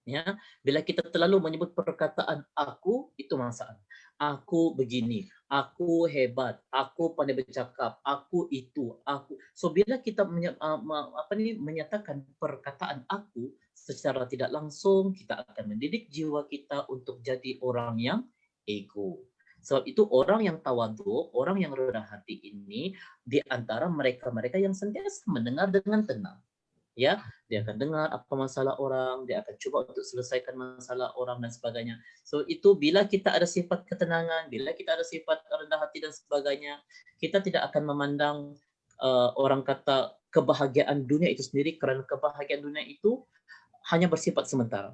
Ya, bila kita terlalu menyebut perkataan aku, itu masalah. Aku begini, aku hebat, aku pandai bercakap, aku itu, aku. So bila kita menyatakan perkataan aku secara tidak langsung, kita akan mendidik jiwa kita untuk jadi orang yang ego. Sebab itu orang yang tawadhu, orang yang rendah hati ini di antara mereka-mereka yang sentiasa mendengar dengan tenang. Ya, dia akan dengar apa masalah orang, dia akan coba untuk selesaikan masalah orang dan sebagainya. So itu bila kita ada sifat ketenangan, bila kita ada sifat rendah hati dan sebagainya, kita tidak akan memandang orang kata kebahagiaan dunia itu sendiri, kerana kebahagiaan dunia itu hanya bersifat sementara.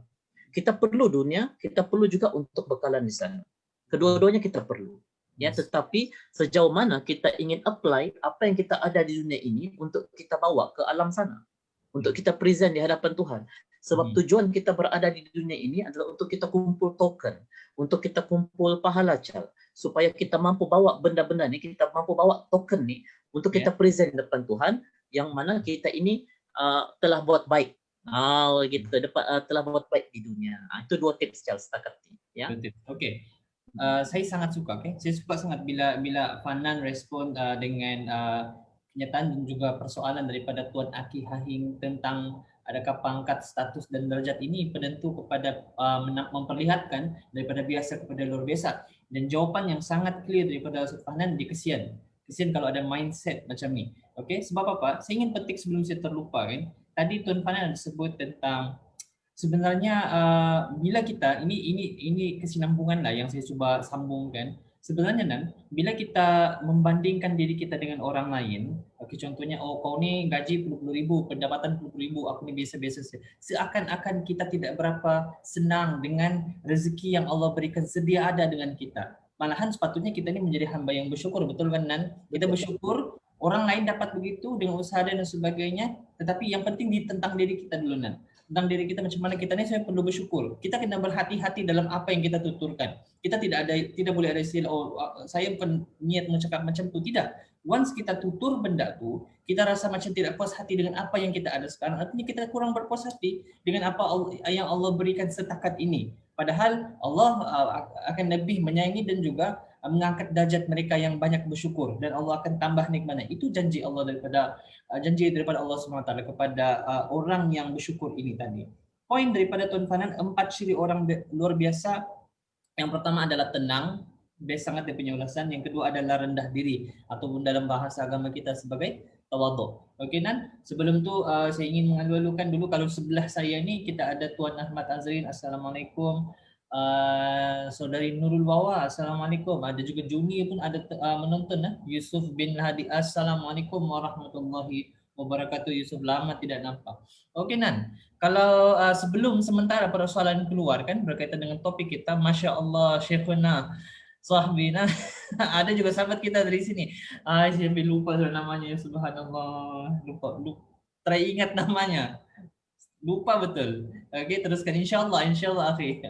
Kita perlu dunia, kita perlu juga untuk bekalan di sana. Kedua-duanya kita perlu. Ya, tetapi sejauh mana kita ingin apply apa yang kita ada di dunia ini untuk kita bawa ke alam sana, untuk kita present di hadapan Tuhan. Sebab tujuan kita berada di dunia ini adalah untuk kita kumpul token, untuk kita kumpul pahala Chal, supaya kita mampu bawa benda-benda ni, kita mampu bawa token ni untuk kita present di depan Tuhan, yang mana kita ini telah buat baik. Gitu, telah buat baik di dunia. Itu dua tips Chal setakat ini. Ya. Okey. Saya sangat suka, saya suka sangat bila Fanan respon dengan kenyataan dan juga persoalan daripada Tuan Aki Hahing tentang adakah pangkat, status dan derajat ini penentu kepada memperlihatkan daripada biasa kepada luar biasa, dan jawapan yang sangat clear daripada Ustaz Fanan di kesian kalau ada mindset macam ni. Okey, sebab apa? Saya ingin petik sebelum saya terlupa kan. Tadi Tuan Fanan sebut tentang sebenarnya bila kita ini kesinambungan lah yang saya cuba sambungkan. Sebenarnya Nan, bila kita membandingkan diri kita dengan orang lain, contohnya kau ni gaji puluh ribu, pendapatan puluh ribu, aku ni biasa-biasa saja. Seakan-akan kita tidak berapa senang dengan rezeki yang Allah berikan sedia ada dengan kita. Malahan sepatutnya kita ni menjadi hamba yang bersyukur, betul kan Nan? Kita bersyukur orang lain dapat begitu dengan usaha dan sebagainya, tetapi yang penting ditentang diri kita dulu Nan. Tentang diri kita macam mana kita ni, saya perlu bersyukur. Kita kena berhati-hati dalam apa yang kita tuturkan. Kita tidak boleh ada istilah saya bukan niat mengucapkan macam tu, tidak. Once kita tutur benda tu, kita rasa macam tidak puas hati dengan apa yang kita ada sekarang, artinya kita kurang berpuas hati dengan apa yang Allah berikan setakat ini. Padahal Allah akan lebih menyayangi dan juga mengangkat derajat mereka yang banyak bersyukur, dan Allah akan tambah nikmatnya. Itu janji Allah daripada Allah SWT kepada orang yang bersyukur ini tadi. Poin daripada Tuan Fanan, 4 ciri orang luar biasa. Yang pertama adalah tenang, best sangat dia punya ulasan. Yang kedua adalah rendah diri, ataupun dalam bahasa agama kita sebagai tawadhu. Okey Nan, sebelum tu saya ingin mengalu-alukan dulu, kalau sebelah saya ni kita ada Tuan Ahmad Azrin. Assalamualaikum. Saudari Nurul Wawa, Assalamualaikum. Ada juga Juni pun ada menonton. Yusuf bin Hadi, Assalamualaikum warahmatullahi wabarakatuh. Yusuf, lama tidak nampak. Okey Nan, kalau sebelum sementara persoalan keluar kan berkaitan dengan topik kita, Masya Allah, Syekhuna, Sahbina, ada juga sahabat kita dari sini. Saya lupa namanya, subhanallah, lupa, teringat namanya, lupa betul. Okey, teruskan insyaAllah akhi.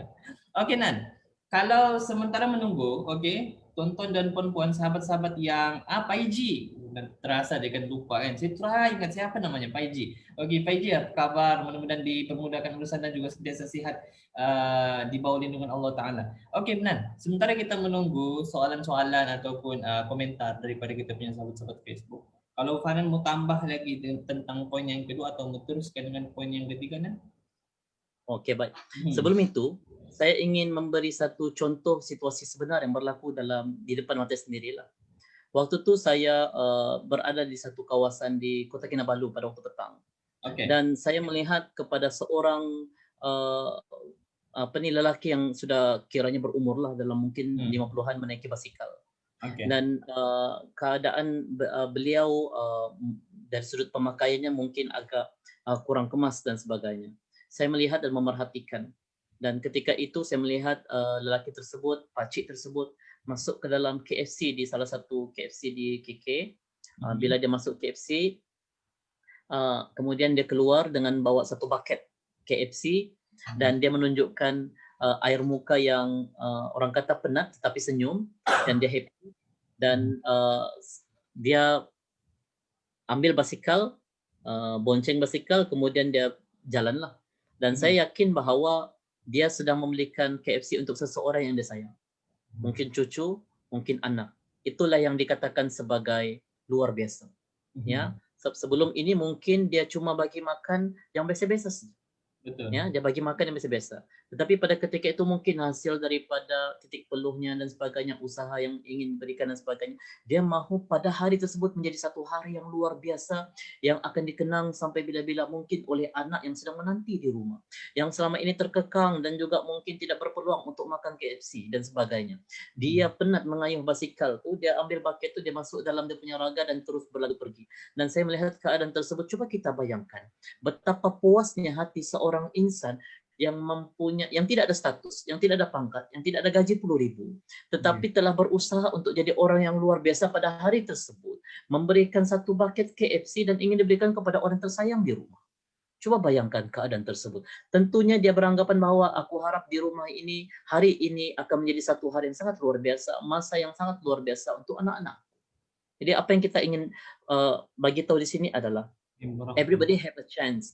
Okey Nan, kalau sementara menunggu, okey, tonton dan puan-puan sahabat-sahabat yang Paiji, dan terasa dia kan lupa kan. Saya try ingat siapa namanya, Paiji. Okey Paiji, apa kabar? Mudah-mudahan dipermudahkan urusan dan juga sentiasa sihat di bawah lindungan Allah Taala. Okey Nan, sementara kita menunggu soalan-soalan ataupun komentar daripada kita punya sahabat-sahabat Facebook. Kalau Fanan mau tambah lagi tentang poin yang kedua atau mau teruskan dengan poin yang ketiga Nan? Okey, baik. Sebelum itu, saya ingin memberi satu contoh situasi sebenar yang berlaku di depan mata sendirilah. Waktu tu saya berada di satu kawasan di Kota Kinabalu pada waktu petang. Okay. Dan saya melihat kepada seorang lelaki yang sudah kiranya berumur lah, dalam mungkin 50-an, menaiki basikal. Okay. Dan keadaan beliau dari sudut pemakaiannya mungkin agak kurang kemas dan sebagainya. Saya melihat dan memerhatikan, dan ketika itu saya melihat lelaki tersebut, pakcik tersebut masuk ke dalam KFC, di salah satu KFC di KK. Bila dia masuk KFC, kemudian dia keluar dengan bawa satu bucket KFC, dan dia menunjukkan air muka yang orang kata penat tetapi senyum, dan dia happy, dan dia ambil basikal, bonceng basikal, kemudian dia jalanlah. Dan saya yakin bahawa dia sedang membelikan KFC untuk seseorang yang dia sayang. Mungkin cucu, mungkin anak. Itulah yang dikatakan sebagai luar biasa. Ya, sebelum ini mungkin dia cuma bagi makan yang biasa-biasa saja. Betul. Ya, dia bagi makan yang biasa-biasa. Tetapi pada ketika itu mungkin hasil daripada titik peluhnya dan sebagainya, usaha yang ingin berikan dan sebagainya, dia mahu pada hari tersebut menjadi satu hari yang luar biasa, yang akan dikenang sampai bila-bila mungkin oleh anak yang sedang menanti di rumah, yang selama ini terkekang dan juga mungkin tidak berpeluang untuk makan KFC dan sebagainya. Dia penat mengayuh basikal tu, dia ambil bucket tu, dia masuk dalam dia punya raga dan terus berlalu pergi. Dan saya melihat keadaan tersebut, coba kita bayangkan betapa puasnya hati seorang insan yang tidak ada status, yang tidak ada pangkat, yang tidak ada gaji puluh ribu, tetapi telah berusaha untuk jadi orang yang luar biasa pada hari tersebut, memberikan satu bucket KFC dan ingin diberikan kepada orang tersayang di rumah. Coba bayangkan keadaan tersebut. Tentunya dia beranggapan bahwa aku harap di rumah ini, hari ini akan menjadi satu hari yang sangat luar biasa, masa yang sangat luar biasa untuk anak-anak. Jadi apa yang kita ingin bagi tahu di sini adalah everybody have a chance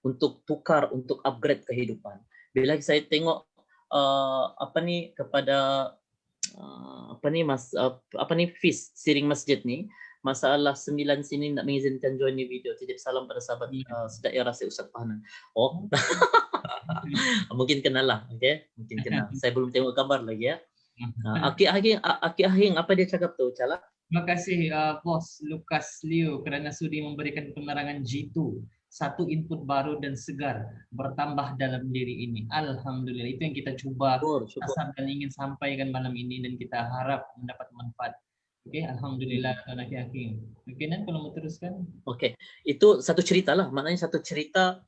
untuk tukar, untuk upgrade kehidupan. Bila saya tengok kepada Fiz Siring Masjid ni, masalah 9 sini nak mengizinkan join ni video. Titip salam pada sahabat sedaerah saya Ustaz Fahanan. Oh. Mungkin kenal lah, okey? Mungkin kenal. Saya belum tengok gambar lagi ya. Aki Ahing, apa dia cakap tu, Cala? Terima kasih Bos Lucas Liu kerana sudi memberikan penerangan G2. Satu input baru dan segar bertambah dalam diri ini. Alhamdulillah, itu yang kita cuba asal dan ingin sampaikan malam ini, dan kita harap mendapat manfaat. Okey, alhamdulillah Tuan Aki. Okey, Nan, kalau mau teruskan. Okey, itu satu cerita lah. Maknanya satu cerita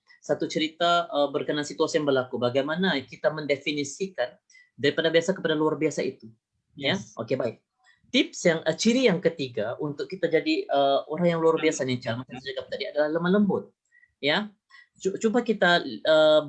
berkenaan situasi yang berlaku. Bagaimana kita mendefinisikan daripada biasa kepada luar biasa itu. Ya, okey, baik. Tips ciri yang ketiga untuk kita jadi orang yang luar biasa nih, macam saya cakap tadi, adalah lemah lembut. Ya, cuba kita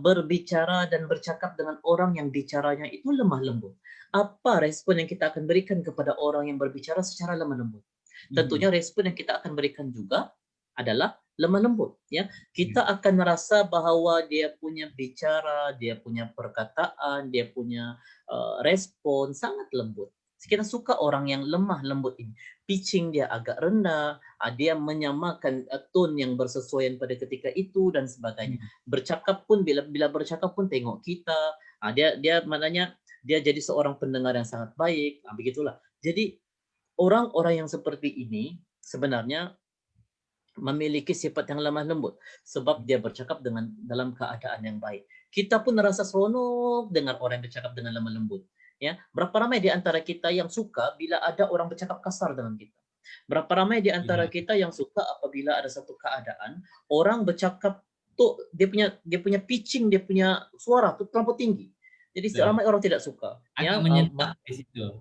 berbicara dan bercakap dengan orang yang bicaranya itu lemah lembut. Apa respon yang kita akan berikan kepada orang yang berbicara secara lemah lembut? Tentunya respon yang kita akan berikan juga adalah lemah lembut, ya. Kita akan merasa bahwa dia punya bicara, dia punya perkataan, dia punya respon sangat lembut. Kita suka orang yang lemah lembut ini. Pitching dia agak rendah, dia menyamakan tone yang bersesuaian pada ketika itu dan sebagainya. Bercakap pun bila bercakap pun tengok kita, dia maknanya dia jadi seorang pendengar yang sangat baik, begitulah. Jadi orang-orang yang seperti ini sebenarnya memiliki sifat yang lemah lembut sebab dia bercakap dengan dalam keadaan yang baik. Kita pun merasa seronok dengar orang yang bercakap dengan lemah lembut. Ya, berapa ramai di antara kita yang suka bila ada orang bercakap kasar dengan kita? Berapa ramai di antara kita yang suka apabila ada satu keadaan orang bercakap tuh dia punya pitching, dia punya suara tuh terlalu tinggi. Jadi ramai orang tidak suka. Agak Ya, menyentak di situ.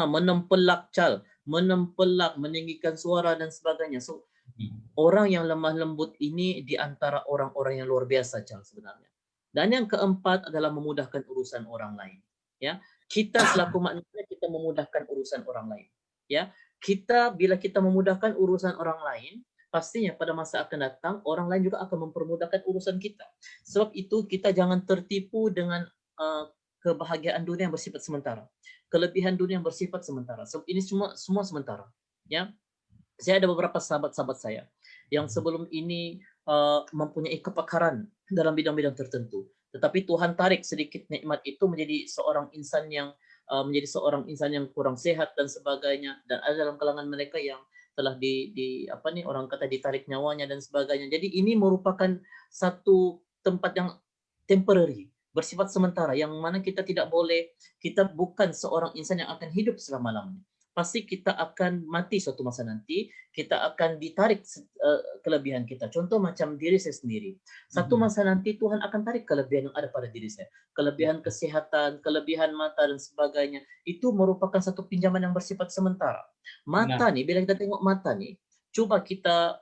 menempelak menempelak, meninggikan suara dan sebagainya. So orang yang lemah lembut ini di antara orang-orang yang luar biasa, Chang, sebenarnya. Dan yang keempat adalah memudahkan urusan orang lain. Ya, kita selaku manusia kita memudahkan urusan orang lain. Ya, bila kita memudahkan urusan orang lain, pastinya pada masa akan datang orang lain juga akan mempermudahkan urusan kita. Sebab itu kita jangan tertipu dengan kebahagiaan dunia yang bersifat sementara, kelebihan dunia yang bersifat sementara. Sebab ini semua sementara. Ya, saya ada beberapa sahabat-sahabat saya yang sebelum ini mempunyai kepakaran dalam bidang-bidang tertentu, tetapi Tuhan tarik sedikit nikmat itu menjadi seorang insan yang kurang sehat dan sebagainya, dan ada dalam kalangan mereka yang telah orang kata ditarik nyawanya dan sebagainya. Jadi ini merupakan satu tempat yang temporary, bersifat sementara, yang mana kita bukan seorang insan yang akan hidup selama-lamanya. Pasti kita akan mati suatu masa nanti, kita akan ditarik kelebihan kita. Contoh macam diri saya sendiri. Satu masa nanti Tuhan akan tarik kelebihan yang ada pada diri saya. Kelebihan kesehatan, kelebihan mata dan sebagainya. Itu merupakan satu pinjaman yang bersifat sementara. Mata nih, bila kita tengok mata nih, coba kita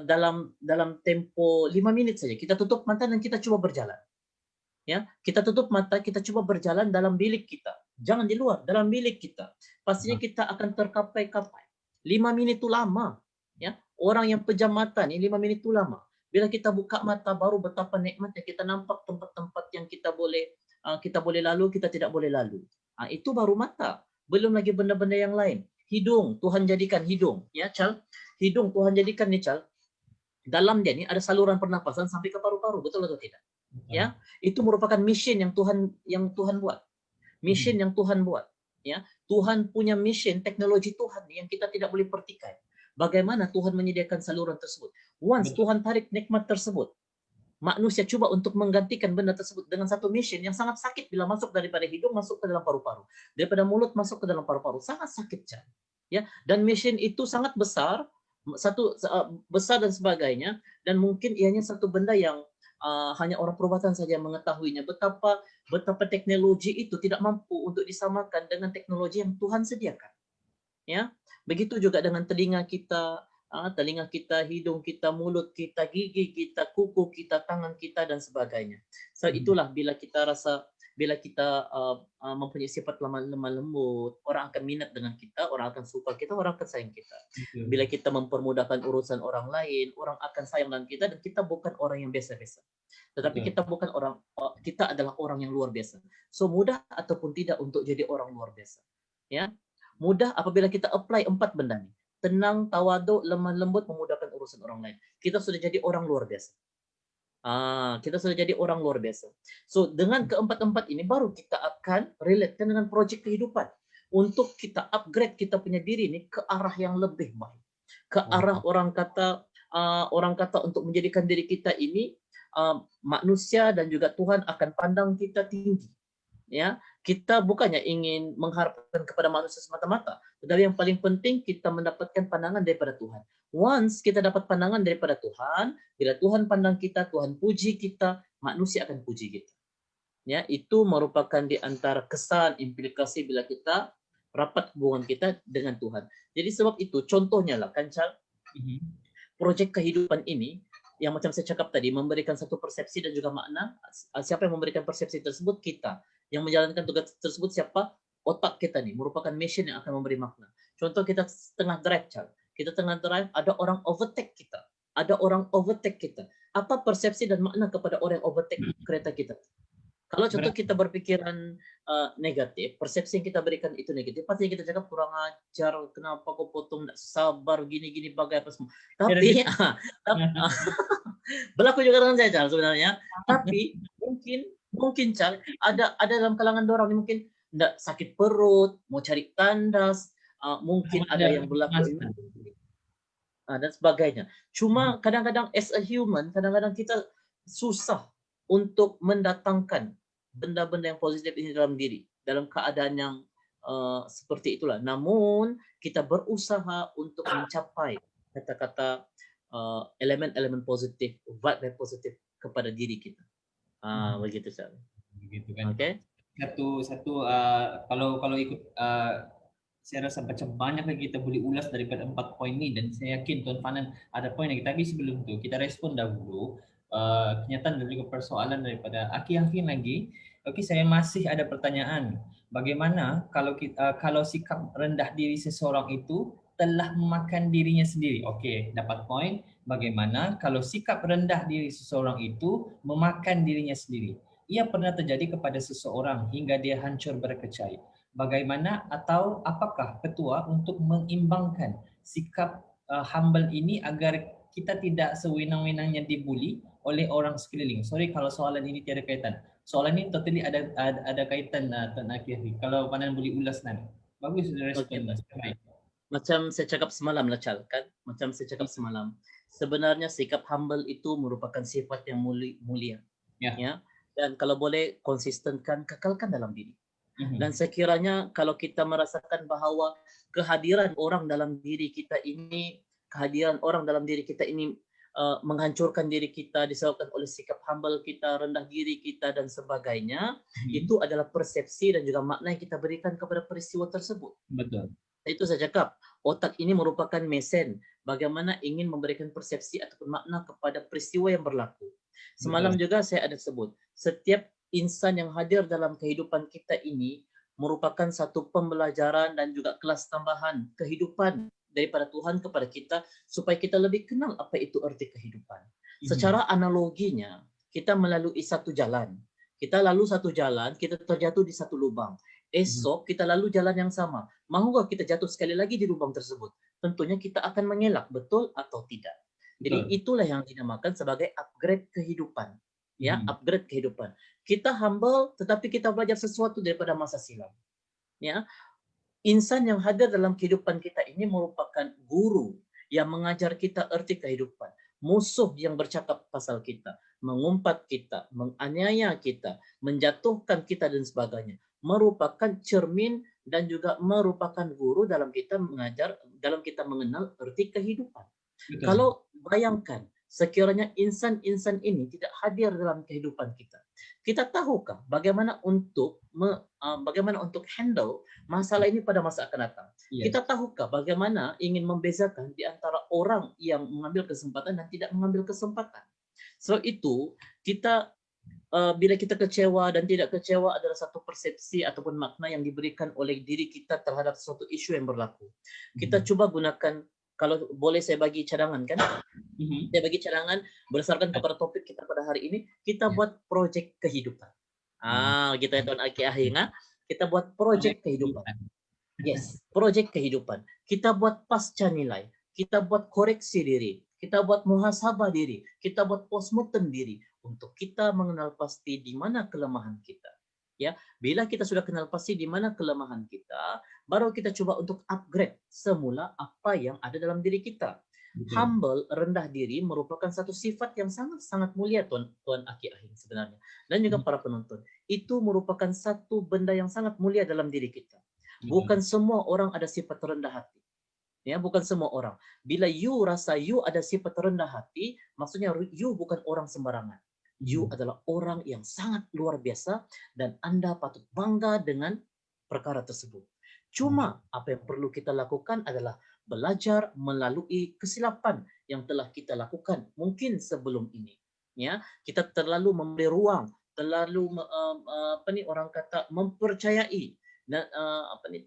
dalam tempo 5 menit saja, kita tutup mata dan kita coba berjalan. Ya, kita tutup mata, kita coba berjalan dalam bilik kita. Jangan di luar, dalam bilik kita. Pastinya kita akan terkapai-kapai. 5 menit itu lama. Ya, orang yang pejam mata nih 5 menit itu lama. Bila kita buka mata baru betapa nikmatnya kita nampak tempat-tempat yang kita boleh lalu, kita tidak boleh lalu. Itu baru mata. Belum lagi benda-benda yang lain. Hidung, Tuhan jadikan hidung, ya, Cal. Hidung Tuhan jadikan nih, Cal. Dalam dia nih ada saluran pernapasan sampai ke paru-paru, betul atau tidak? Ya, itu merupakan mission yang Tuhan buat. Mission yang Tuhan buat. Ya, Tuhan punya mission, teknologi Tuhan yang kita tidak boleh pertikai. Bagaimana Tuhan menyediakan saluran tersebut? Once Tuhan tarik nikmat tersebut, manusia coba untuk menggantikan benda tersebut dengan satu mission yang sangat sakit bila masuk daripada hidung masuk ke dalam paru-paru, daripada mulut masuk ke dalam paru-paru, sangat sakit, Chan. Ya, dan mission itu sangat besar, besar dan sebagainya, dan mungkin ianya satu benda yang hanya orang perubatan saja mengetahuinya. Betapa teknologi itu tidak mampu untuk disamakan dengan teknologi yang Tuhan sediakan. Ya, begitu juga dengan telinga kita, hidung kita, mulut kita, gigi kita, kuku kita, tangan kita dan sebagainya. So itulah bila kita mempunyai sifat lemah lembut, orang akan minat dengan kita, orang akan suka kita, orang akan sayang kita. Bila kita mempermudahkan urusan orang lain, orang akan sayang dengan kita, dan kita bukan orang yang biasa-biasa. Tetapi kita adalah orang yang luar biasa. So mudah ataupun tidak untuk jadi orang luar biasa. Ya, mudah apabila kita apply 4 benda ini. Tenang, tawaduk, lemah lembut, memudahkan urusan orang lain. Kita sudah jadi orang luar biasa. Kita sudah jadi orang luar biasa. So dengan keempat-empat ini baru kita akan relatekan dengan projek kehidupan untuk kita upgrade kita punya diri ini ke arah yang lebih baik, ke arah orang kata untuk menjadikan diri kita ini manusia, dan juga Tuhan akan pandang kita tinggi. Ya, kita bukannya ingin mengharapkan kepada manusia semata-mata, tetapi yang paling penting kita mendapatkan pandangan daripada Tuhan. Once kita dapat pandangan daripada Tuhan, bila Tuhan pandang kita, Tuhan puji kita, manusia akan puji kita. Ya, itu merupakan di antara kesan implikasi bila kita rapat hubungan kita dengan Tuhan. Jadi sebab itu contohnya lah kan, Cal, projek kehidupan ini yang macam saya cakap tadi, memberikan satu persepsi dan juga makna. Siapa yang memberikan persepsi tersebut? Kita. Yang menjalankan tugas tersebut siapa? Otak kita nih, merupakan mission yang akan memberi makna. Contoh kita tengah drive, Chal. Kita tengah drive, ada orang overtake kita. ada orang overtake kita. Apa persepsi dan makna kepada orang yang overtake kereta kita? Kalau contoh kita berpikiran negatif, persepsi yang kita berikan itu negatif, pasti kita cakap kurang ajar, kenapa kau potong, tidak sabar, gini-gini bagai apa semua. Tapi berlaku juga dengan saya, Charles, sebenarnya. Tapi mungkin Charles, ada dalam kalangan orang yang mungkin tidak sakit perut, mau cari tandas, mungkin ada yang berlaku dan sebagainya. Cuma kadang-kadang as a human, kadang-kadang kita susah untuk mendatangkan benda-benda yang positif ini dalam diri, dalam keadaan yang seperti itulah. Namun kita berusaha untuk mencapai kata-kata elemen-elemen positif, vibe positif kepada diri kita. Begitu Sal. Begitu kan. Oke. Satu kalau ikut saya rasa macam banyak lagi kita boleh ulas daripada 4 poin ini, dan saya yakin Tuan Fanan ada poin lagi. Tapi sebelum itu kita respon dahulu kenyataan dan juga persoalan daripada Aki Hakim lagi. Okey, saya masih ada pertanyaan. Bagaimana kalau sikap rendah diri seseorang itu telah memakan dirinya sendiri? Okey, dapat poin. Bagaimana kalau sikap rendah diri seseorang itu memakan dirinya sendiri? Ia pernah terjadi kepada seseorang hingga dia hancur berkecai. Bagaimana atau apakah ketua untuk mengimbangkan sikap humble ini agar kita tidak sewenang-wenangnya dibuli oleh orang sekeliling? Sorry kalau soalan ini tiada kaitan. Soalan ini totally ada kaitan Tuan Akhiri. Kalau Panan boleh ulas nanti. Bagus respon. Okay. Macam saya cakap semalam lah Chal, kan? Macam saya cakap semalam. Sebenarnya sikap humble itu merupakan sifat yang mulia. Ya. Dan kalau boleh konsistenkan, kekalkan dalam diri. Dan sekiranya kalau kita merasakan bahawa kehadiran orang dalam diri kita ini, menghancurkan diri kita disebabkan oleh sikap humble kita, rendah diri kita dan sebagainya, itu adalah persepsi dan juga makna yang kita berikan kepada peristiwa tersebut. Betul. Itu saya cakap, otak ini merupakan mesin bagaimana ingin memberikan persepsi ataupun makna kepada peristiwa yang berlaku. Semalam juga saya ada sebut, setiap insan yang hadir dalam kehidupan kita ini merupakan satu pembelajaran dan juga kelas tambahan kehidupan daripada Tuhan kepada kita supaya kita lebih kenal apa itu arti kehidupan. Secara analoginya, kita melalui satu jalan. Kita lalu satu jalan, kita terjatuh di satu lubang. Esok kita lalu jalan yang sama. Mahukah kita jatuh sekali lagi di lubang tersebut? Tentunya kita akan mengelak, betul atau tidak. Jadi itulah yang dinamakan sebagai upgrade kehidupan. Ya, upgrade kehidupan. Kita humble tetapi kita belajar sesuatu daripada masa silam. Ya. Insan yang hadir dalam kehidupan kita ini merupakan guru yang mengajar kita erti kehidupan. Musuh yang bercakap pasal kita, mengumpat kita, menganiaya kita, menjatuhkan kita dan sebagainya, merupakan cermin dan juga merupakan guru dalam kita mengajar, dalam kita mengenal erti kehidupan. Betul. Kalau bayangkan sekiranya insan-insan ini tidak hadir dalam kehidupan kita, kita tahukah bagaimana untuk handle masalah ini pada masa akan datang? Yes. Kita tahukah bagaimana ingin membezakan di antara orang yang mengambil kesempatan dan tidak mengambil kesempatan? So itu kita bila kita kecewa dan tidak kecewa adalah satu persepsi ataupun makna yang diberikan oleh diri kita terhadap suatu isu yang berlaku. Kita coba gunakan, kalau boleh saya bagi cadangan kan? Saya bagi cadangan berdasarkan kepada topik kita pada hari ini, kita buat projek kehidupan. Gitu ya Tuan Aki Ahinga. Kita buat projek kehidupan. Yes, projek kehidupan. Kita buat pasca nilai. Kita buat koreksi diri. Kita buat muhasabah diri. Kita buat postmortem diri. Untuk kita mengenal pasti di mana kelemahan kita. Ya, bila kita sudah kenal pasti di mana kelemahan kita, baru kita coba untuk upgrade semula apa yang ada dalam diri kita. Humble, rendah diri merupakan satu sifat yang sangat-sangat mulia Tuan Aki Ahing sebenarnya. Dan juga para penonton. Itu merupakan satu benda yang sangat mulia dalam diri kita. Bukan semua orang ada sifat rendah hati. Ya, bukan semua orang. Bila you rasa you ada sifat rendah hati, maksudnya you bukan orang sembarangan. You adalah orang yang sangat luar biasa dan Anda patut bangga dengan perkara tersebut. Cuma apa yang perlu kita lakukan adalah belajar melalui kesilapan yang telah kita lakukan mungkin sebelum ini. Ya, kita terlalu memberi ruang, terlalu orang kata mempercayai dan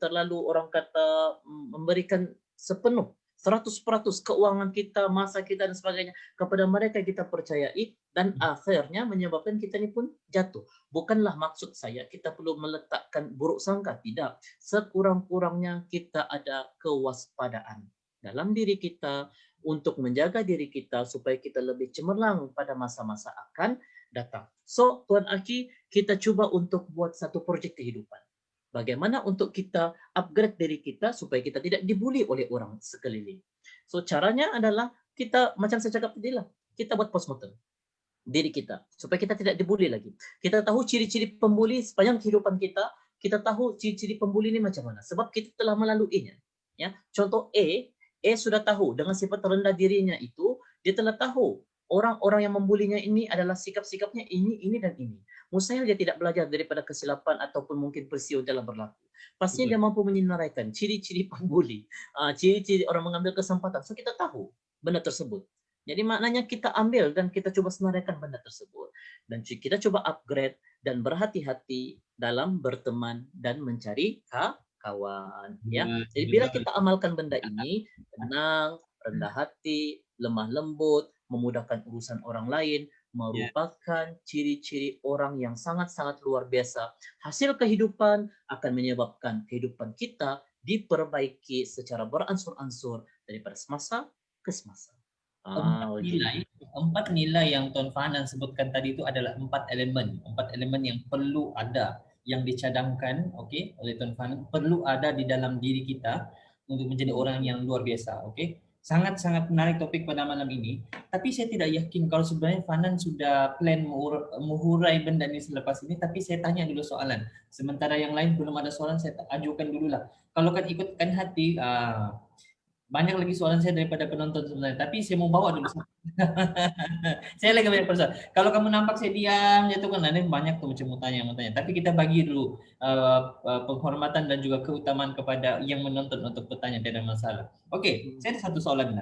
terlalu orang kata memberikan sepenuh 100% keuangan kita, masa kita dan sebagainya kepada mereka kita percayai, dan akhirnya menyebabkan kita ini pun jatuh. Bukanlah maksud saya kita perlu meletakkan buruk sangka, tidak. Sekurang-kurangnya kita ada kewaspadaan dalam diri kita untuk menjaga diri kita supaya kita lebih cemerlang pada masa-masa akan datang. So, Tuan Aki, kita coba untuk buat satu projek kehidupan. Bagaimana untuk kita upgrade diri kita supaya kita tidak dibuli oleh orang sekeliling. So, caranya adalah kita, macam saya cakap tadi lah, kita buat postmortem diri kita supaya kita tidak dibuli lagi. Kita tahu ciri-ciri pembuli sepanjang kehidupan kita, kita tahu ciri-ciri pembuli ini macam mana sebab kita telah melaluinya. Ya, contoh A sudah tahu dengan sifat rendah dirinya itu, dia telah tahu orang-orang yang membulinya ini adalah sikap-sikapnya ini dan ini. Mustahil dia tidak belajar daripada kesilapan ataupun mungkin peristiwa dalam berlaku. Pastinya dia mampu menyenaraikan ciri-ciri pembuli, ciri-ciri orang mengambil kesempatan. So kita tahu benda tersebut. Jadi maknanya kita ambil dan kita coba senaraikan benda tersebut. Dan kita coba upgrade dan berhati-hati dalam berteman dan mencari kawan. Ya. Jadi bila kita amalkan benda ini, tenang, rendah hati, lemah lembut, memudahkan urusan orang lain, merupakan ciri-ciri orang yang sangat-sangat luar biasa. Hasil kehidupan akan menyebabkan kehidupan kita diperbaiki secara beransur-ansur daripada semasa ke semasa. Empat nilai yang Tuan Fahanan sebutkan tadi itu adalah empat elemen yang perlu ada, yang dicadangkan, oleh Tuan Fahanan, perlu ada di dalam diri kita untuk menjadi orang yang luar biasa. Sangat-sangat menarik topik pada malam ini. Tapi saya tidak yakin kalau sebenarnya Fahanan sudah plan mengurai benda ini selepas ini. Tapi saya tanya dulu soalan. Sementara yang lain belum ada soalan, saya ajukan dulu lah. Kalau kan ikutkan hati, banyak lagi soalan saya daripada penonton sebenarnya. Tapi saya mau bawa dulu. Saya lagi banyak persoalan. Kalau kamu nampak saya diam, itu kan nanti banyak tuh macam mau tanya. Tapi kita bagi dulu penghormatan dan juga keutamaan kepada yang menonton untuk bertanya, tidak ada masalah. Saya ada satu soalan.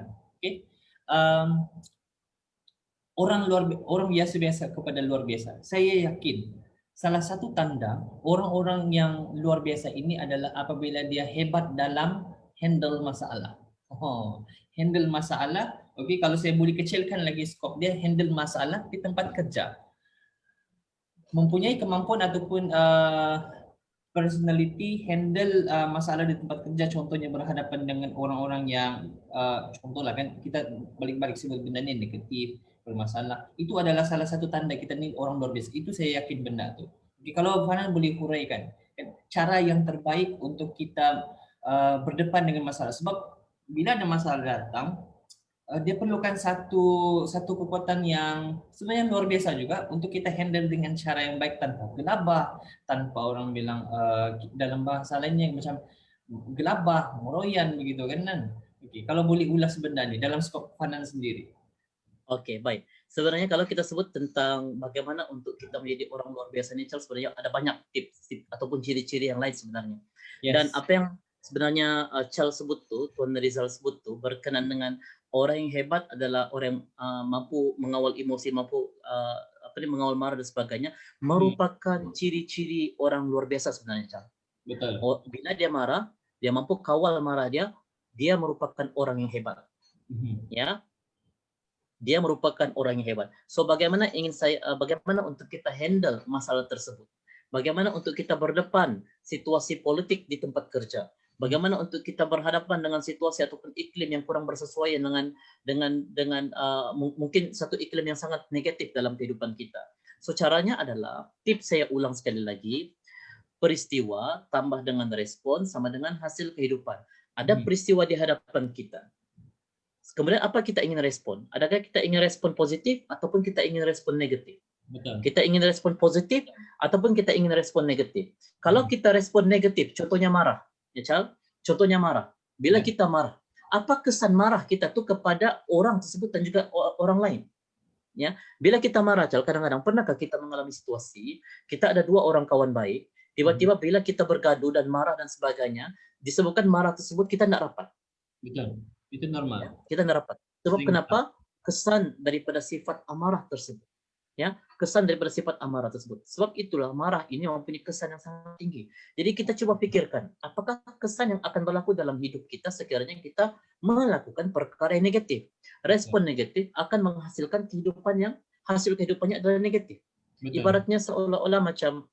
Orang biasa kepada luar biasa. Saya yakin salah satu tanda orang-orang yang luar biasa ini adalah apabila dia hebat dalam handle masalah. Handle masalah. Kalau saya boleh kecilkan lagi skop dia, handle masalah di tempat kerja. Mempunyai kemampuan ataupun personality handle masalah di tempat kerja, contohnya berhadapan dengan orang-orang yang contohlah kan kita balik-balik sebut benda ini negatif, bermasalah. Itu adalah salah satu tanda kita ni orang luar biasa. Itu saya yakin benda tu. Kalau Fahanan boleh huraikan cara yang terbaik untuk kita berdepan dengan masalah, sebab bila ada masalah datang, dia perlukan satu kekuatan yang sebenarnya luar biasa juga untuk kita handle dengan cara yang baik, tanpa gelabah, tanpa orang bilang dalam bahasa lainnya macam gelabah, meroyan begitu kan. Kalau boleh ulas benda ni dalam skop Fahanan sendiri. Baik. Sebenarnya kalau kita sebut tentang bagaimana untuk kita menjadi orang luar biasa ini, sebenarnya ada banyak tips ataupun ciri-ciri yang lain sebenarnya. Dan apa yang sebenarnya Charles sebut tuh, Tuan Rizal sebut tuh, berkenan dengan orang yang hebat adalah orang yang mampu mengawal emosi, mampu mengawal marah dan sebagainya, merupakan ciri-ciri orang luar biasa sebenarnya, Charles. Betul. Bila dia marah, dia mampu kawal marah dia merupakan orang yang hebat. Ya. Dia merupakan orang yang hebat. So bagaimana untuk kita handle masalah tersebut? Bagaimana untuk kita berdepan situasi politik di tempat kerja? Bagaimana untuk kita berhadapan dengan situasi ataupun iklim yang kurang bersesuaian dengan mungkin satu iklim yang sangat negatif dalam kehidupan kita. So caranya adalah, tips saya ulang sekali lagi, peristiwa tambah dengan respon sama dengan hasil kehidupan. Ada peristiwa di hadapan kita. Kemudian apa kita ingin respon? Adakah kita ingin respon positif ataupun kita ingin respon negatif? Betul. Kita ingin respon positif ataupun kita ingin respon negatif. Kalau kita respon negatif, contohnya marah, ya Charles, contohnya marah. Bila kita marah, apa kesan marah kita tuh kepada orang tersebut dan juga orang lain? Ya, bila kita marah, Charles, kadang-kadang pernahkah kita mengalami situasi kita ada dua orang kawan baik, tiba-tiba bila kita bergaduh dan marah dan sebagainya, disebabkan marah tersebut kita tidak rapat. Betul. Itu normal. Ya, kita tidak rapat. Sebab kenapa? Kesan daripada sifat amarah tersebut. Ya, kesan daripada sifat amarah tersebut. Sebab itulah marah ini mempunyai kesan yang sangat tinggi. Jadi kita coba pikirkan, apakah kesan yang akan berlaku dalam hidup kita sekiranya kita melakukan perkara yang negatif. Betul. Respon negatif akan menghasilkan kehidupan yang hasil kehidupannya adalah negatif. Betul. Ibaratnya seolah-olah macam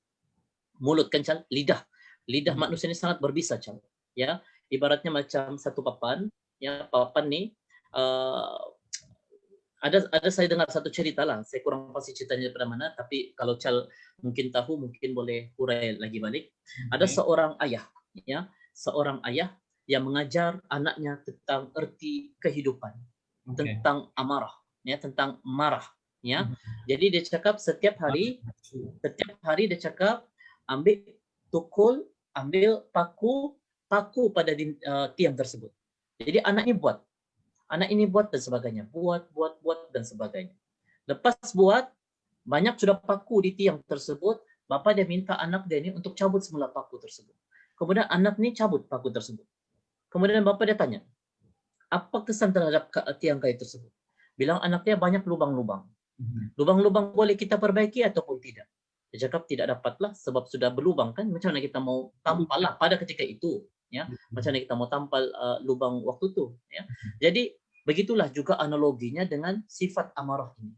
mulut kan, Cal, lidah. Lidah Mhm. manusia ini sangat berbisa, Cal. Ya, ibaratnya macam satu papan, ya, papan nih uh, ada saya dengar satu cerita lah, saya kurang pasti ceritanya daripada mana, tapi kalau Cal mungkin tahu, mungkin boleh urai lagi balik. Ada Oke. seorang ayah, ya, seorang ayah yang mengajar anaknya tentang erti kehidupan, Oke. tentang amarah, ya, tentang marah, ya. Mhm. Jadi dia cakap setiap hari dia cakap ambil tukul, ambil paku pada tiang tersebut. Jadi anak ini buat dan sebagainya, buat dan sebagainya. Lepas buat, banyak sudah paku di tiang tersebut, bapa dia minta anak dia ini untuk cabut semula paku tersebut. Kemudian anak ini cabut paku tersebut. Kemudian bapa dia tanya, apa kesan terhadap tiang kayu tersebut? Bilang anaknya banyak lubang-lubang. Mhm. Lubang-lubang boleh kita perbaiki ataupun tidak? Dia cakap tidak dapatlah sebab sudah berlubang kan, macam mana kita mau tampal lah pada ketika itu, ya. Macam mana kita mau tampal lubang waktu itu, ya. Jadi begitulah juga analoginya dengan sifat amarah ini.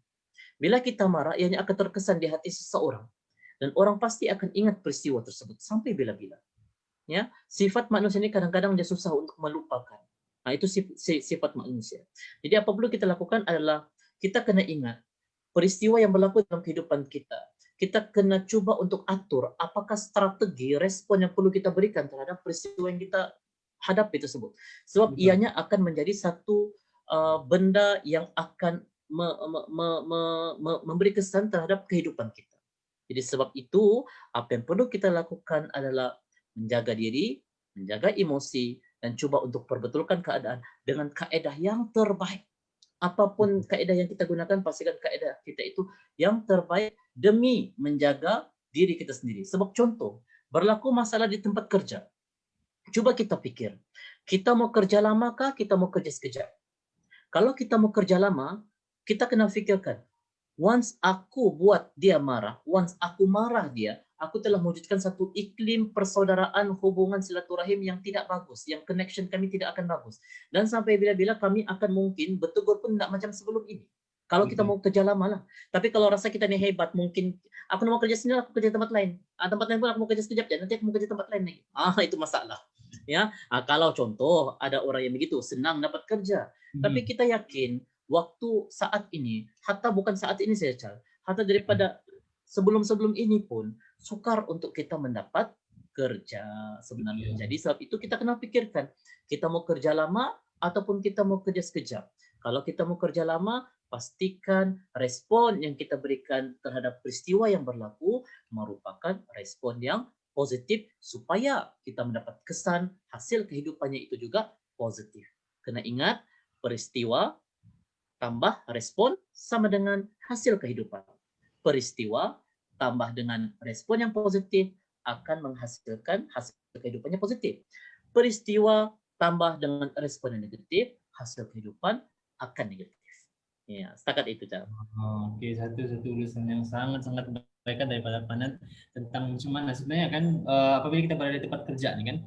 Bila kita marah, ianya akan terkesan di hati seseorang dan orang pasti akan ingat peristiwa tersebut sampai bila-bila. Ya, sifat manusia ini kadang-kadang dia susah untuk melupakan. Nah, itu sifat manusia. Jadi apa perlu kita lakukan adalah kita kena ingat peristiwa yang berlaku dalam kehidupan kita. Kita kena coba untuk atur apakah strategi respon yang perlu kita berikan terhadap peristiwa yang kita hadapi tersebut. Sebab Betul. ianya akan menjadi satu benda yang akan memberi kesan terhadap kehidupan kita. Jadi sebab itu apa yang perlu kita lakukan adalah menjaga diri, menjaga emosi, dan coba untuk perbetulkan keadaan dengan kaedah yang terbaik. Apapun kaedah yang kita gunakan, pastikan kaedah kita itu yang terbaik demi menjaga diri kita sendiri. Sebab contoh, berlaku masalah di tempat kerja. Coba kita pikir, kita mau kerja lama kah, kita mau kerja sekejap? Kalau kita mau kerja lama, kita kena fikirkan, once aku buat dia marah, once aku marah dia, aku telah mewujudkan satu iklim persaudaraan, hubungan silaturahim yang tidak bagus, yang connection kami tidak akan bagus. Dan sampai bila-bila kami akan mungkin bertegur pun tidak macam sebelum ini. Kalau kita Betul. mau kerja lama lah. Tapi kalau rasa kita ni hebat, mungkin aku mau kerja sini, aku kerja tempat lain. Tempat lain pun aku mau kerja sekejap je, nanti aku mau kerja tempat lain lagi. Itu masalah. Ya, kalau contoh ada orang yang begitu, senang dapat kerja. Tapi Mhm. kita yakin waktu saat ini, hatta bukan saat ini saya Cal, hatta daripada sebelum-sebelum ini pun sukar untuk kita mendapat kerja sebenarnya. Betul. Jadi sebab itu kita kena pikirkan, kita mau kerja lama ataupun kita mau kerja sekejap. Kalau kita mau kerja lama, pastikan respon yang kita berikan terhadap peristiwa yang berlaku merupakan respon yang positif supaya kita mendapat kesan hasil kehidupannya itu juga positif. Kena ingat, peristiwa tambah respon sama dengan hasil kehidupan. Peristiwa tambah dengan respon yang positif akan menghasilkan hasil kehidupannya positif. Peristiwa tambah dengan respon yang negatif, hasil kehidupan akan negatif. Ya, setakat itu, Cak. Oke, satu urusan yang sangat-sangat baik kan daripada Panan tentang macam mana sebenarnya kan apabila kita berada di tempat kerja nih kan,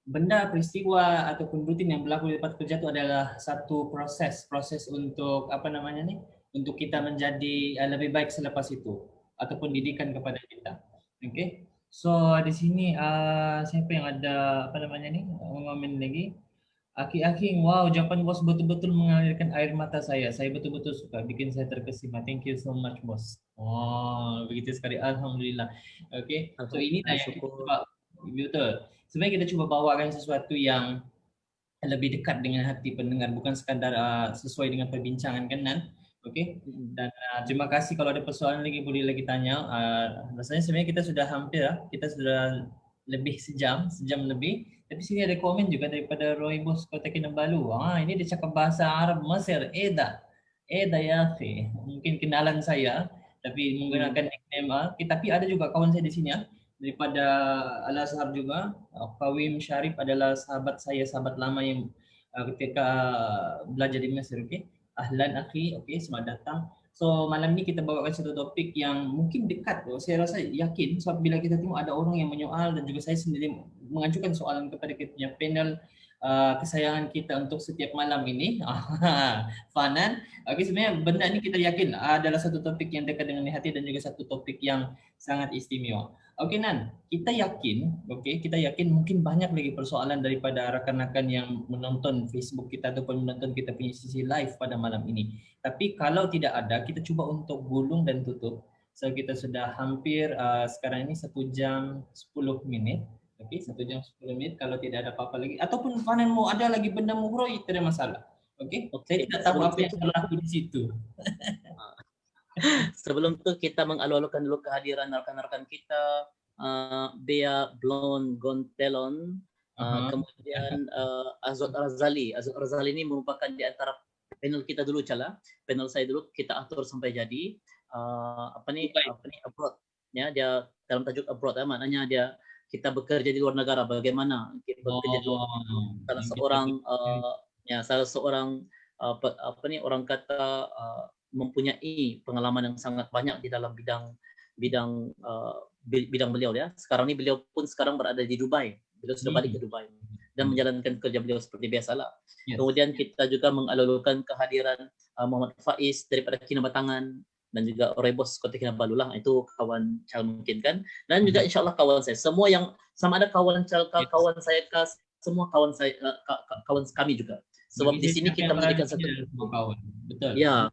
benda peristiwa ataupun rutin yang berlaku di tempat kerja itu adalah satu proses untuk apa namanya nih, untuk kita menjadi lebih baik selepas itu ataupun didikan kepada kita. Oke. So di sini siapa yang ada apa namanya nih ngomen lagi? Aki-aki, wow, jawaban bos betul-betul mengalirkan air mata saya. Saya betul-betul suka, bikin saya terkesima. Thank you so much, bos. Oh, begitu sekali. Alhamdulillah. Oke, so inilah Alhamdulillah, yang kita syukur. coba, betul. Sebenarnya kita coba bawakan sesuatu yang lebih dekat dengan hati pendengar, bukan sekadar sesuai dengan perbincangan kan, Nan? Oke. Dan terima kasih kalau ada persoalan lagi boleh lagi tanya. Rasanya sebenarnya kita sudah hampir, kita sudah lebih sejam lebih. Tapi sini ada komen juga daripada Roy Bos Kota Kinabalu. Ini dia cakap bahasa Arab Mesir. Eda ya, akhi. Mungkin kenalan saya, tapi menggunakan nickname. Tapi ada juga kawan saya di sini daripada Al-Azhar juga. Qawim Syarif adalah sahabat saya, sahabat lama yang ketika belajar di Mesir. Okay? Ahlan akhi, okay, selamat datang. So malam ini kita bawakan satu topik yang mungkin dekat. Saya rasa yakin sebab bila kita tengok ada orang yang menyoal dan juga saya sendiri mengajukan soalan kepada kita punya panel kesayangan kita untuk setiap malam ini. Fanan. Okey, sebenarnya benda ni kita yakin adalah satu topik yang dekat dengan hati dan juga satu topik yang sangat istimewa. Okey Nan, kita yakin mungkin banyak lagi persoalan daripada rakan-rakan yang menonton Facebook kita ataupun menonton kita punya sisi live pada malam ini. Tapi kalau tidak ada, kita cuba untuk gulung dan tutup. So kita sudah hampir sekarang ini 1 jam 10 minit. Okey, 1 jam 10 minit kalau tidak ada apa-apa lagi. Ataupun Fanan mau ada lagi benda muhroi, tidak ada masalah. Okey, saya tidak tahu apa yang berlaku di situ. Sebelum itu kita mengalu-alukan dulu kehadiran rekan-rekan kita, Bea Blon Gontelon, kemudian Azot Razali. Azot Razali ini merupakan di antara panel kita dulu, Cala. Panel saya dulu kita atur sampai jadi apa nih abroad. Ya, dia dalam tajuk abroad, maknanya dia kita bekerja di luar negara. Bagaimana kita bekerja di luar negara? Salah seorang orang kata mempunyai pengalaman yang sangat banyak di dalam bidang beliau ya. Sekarang ini beliau pun sekarang berada di Dubai. Beliau sudah balik ke Dubai dan menjalankan kerja beliau seperti biasalah. Yes. Kemudian kita juga mengalu-alukan kehadiran Muhammad Faiz daripada Kinabatangan dan juga Orebos Kota Kinabalu lah. Itu kawan Cal mungkin kan. Dan juga insyaallah kawan saya. Semua yang sama ada kawan Cal, kawan saya semua kawan saya kawan kami juga. Sebab di sini kita menyediakan satu kawan. Betul. Ya,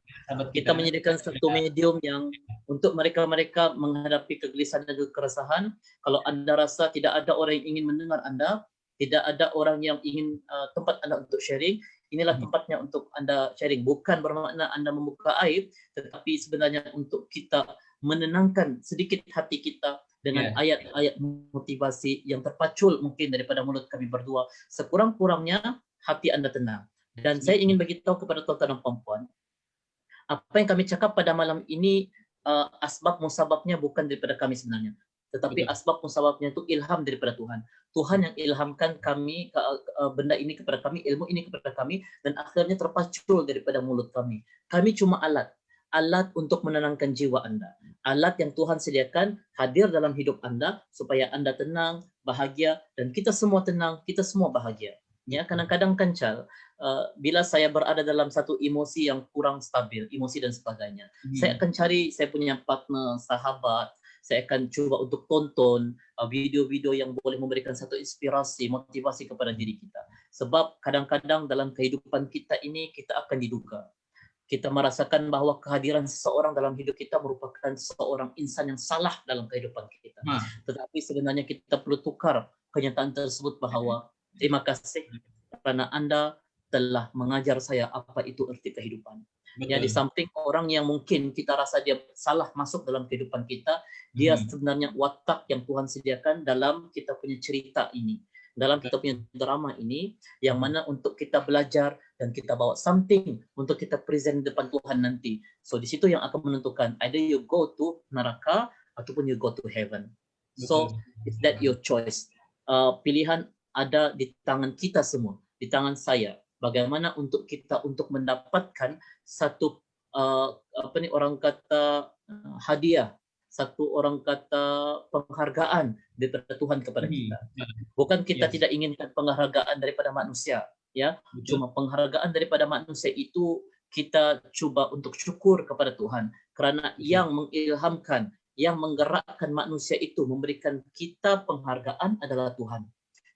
kita menyediakan satu medium yang untuk mereka-mereka menghadapi kegelisahan dan keresahan. Kalau Anda rasa tidak ada orang yang ingin mendengar Anda, tidak ada orang yang ingin tempat Anda untuk sharing, inilah tempatnya untuk Anda sharing. Bukan bermakna Anda membuka aib, tetapi sebenarnya untuk kita menenangkan sedikit hati kita dengan ayat-ayat motivasi yang terpacul mungkin daripada mulut kami berdua. Sekurang-kurangnya hati Anda tenang. Dan saya ingin beritahu kepada tuan-tuan dan puan-puan, apa yang kami cakap pada malam ini asbab musababnya bukan daripada kami sebenarnya, tetapi asbab musababnya itu ilham daripada Tuhan. Tuhan yang ilhamkan kami benda ini kepada kami, ilmu ini kepada kami, dan akhirnya terpacul daripada mulut kami. Kami cuma alat untuk menenangkan jiwa Anda. Alat yang Tuhan sediakan hadir dalam hidup Anda supaya Anda tenang, bahagia, dan kita semua tenang, kita semua bahagia. Ya, kadang-kadang kan Cal, bila saya berada dalam satu emosi yang kurang stabil, emosi dan sebagainya, saya akan cari saya punya partner, sahabat, saya akan cuba untuk tonton video-video yang boleh memberikan satu inspirasi, motivasi kepada diri kita. Sebab kadang-kadang dalam kehidupan kita ini kita akan diduga. Kita merasakan bahawa kehadiran seseorang dalam hidup kita merupakan seorang insan yang salah dalam kehidupan kita. Tetapi sebenarnya kita perlu tukar kenyataan tersebut bahawa terima kasih kerana Anda telah mengajar saya apa itu erti kehidupan. Ya, di samping orang yang mungkin kita rasa dia salah masuk dalam kehidupan kita, dia sebenarnya watak yang Tuhan sediakan dalam kita punya cerita ini, dalam kita punya drama ini, yang mana untuk kita belajar dan kita bawa something untuk kita present depan Tuhan nanti. So di situ yang akan menentukan either you go to neraka ataupun you go to heaven. So is that your choice? Pilihan ada di tangan kita semua, di tangan saya. Bagaimana untuk kita untuk mendapatkan satu orang kata hadiah, satu orang kata penghargaan daripada Tuhan kepada kita. Bukan kita tidak inginkan penghargaan daripada manusia, ya. Cuma penghargaan daripada manusia itu kita cuba untuk syukur kepada Tuhan kerana yang mengilhamkan, yang menggerakkan manusia itu memberikan kita penghargaan adalah Tuhan.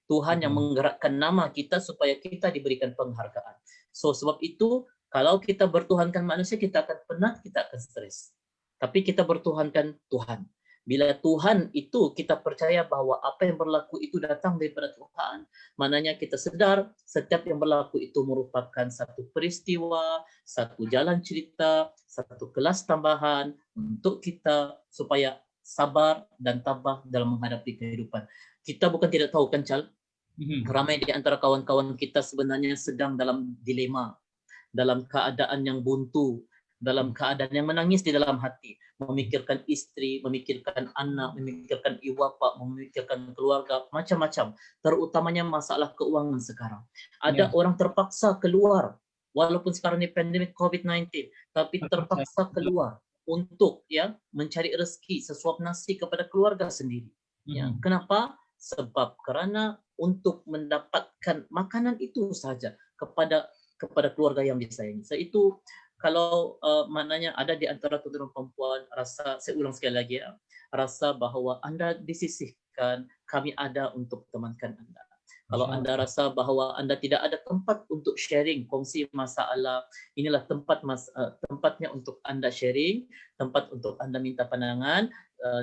Tuhan yang menggerakkan nama kita supaya kita diberikan penghargaan. So sebab itu kalau kita bertuhankan manusia, kita akan penat, kita akan stres. Tapi kita bertuhankan Tuhan. Bila Tuhan itu kita percaya bahawa apa yang berlaku itu datang daripada Tuhan, maknanya kita sedar setiap yang berlaku itu merupakan satu peristiwa, satu jalan cerita, satu kelas tambahan untuk kita supaya sabar dan tabah dalam menghadapi kehidupan. Kita bukan tidak tahu kan Cal, ramai di antara kawan-kawan kita sebenarnya sedang dalam dilema, dalam keadaan yang buntu, dalam keadaan yang menangis di dalam hati, memikirkan istri, memikirkan anak, memikirkan ibu bapa, memikirkan keluarga, macam-macam. Terutamanya masalah keuangan sekarang. Ada orang terpaksa keluar walaupun sekarang ini pandemik COVID-19, tapi terpaksa keluar untuk mencari rezeki sesuap nasi kepada keluarga sendiri. Kenapa? Sebab karena untuk mendapatkan makanan itu saja kepada keluarga yang disayangi. So itu kalau maknanya ada di antara tuan-tuan perempuan, saya ulang sekali lagi rasa bahwa Anda disisihkan, kami ada untuk temankan Anda. Kalau Anda rasa bahwa Anda tidak ada tempat untuk sharing, kongsi masalah, inilah tempatnya untuk Anda sharing, tempat untuk Anda minta pandangan,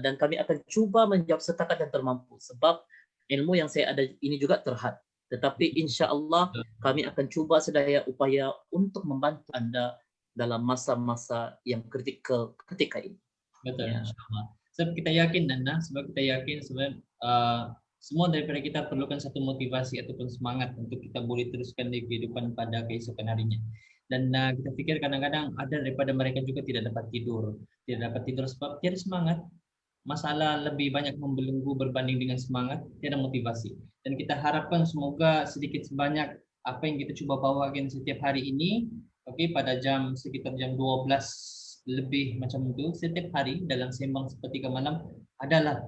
dan kami akan cuba menjawab setakat yang termampu. Sebab ilmu yang saya ada ini juga terhad. Tetapi insya Allah kami akan cuba sedaya upaya untuk membantu Anda dalam masa-masa yang kritikal ketika ini. Betul, insya Allah. Sebab kita yakin Nana, semua daripada kita perlukan satu motivasi ataupun semangat untuk kita boleh teruskan di kehidupan pada keesokan harinya. Dan kita pikir kadang-kadang ada daripada mereka juga tidak dapat tidur sebab tiada semangat. Masalah lebih banyak membelenggu berbanding dengan semangat, tiada motivasi. Dan kita harapkan semoga sedikit sebanyak apa yang kita cuba bawakan setiap hari ini, pada sekitar jam 12 lebih macam itu setiap hari dalam sembang sepertiga malam adalah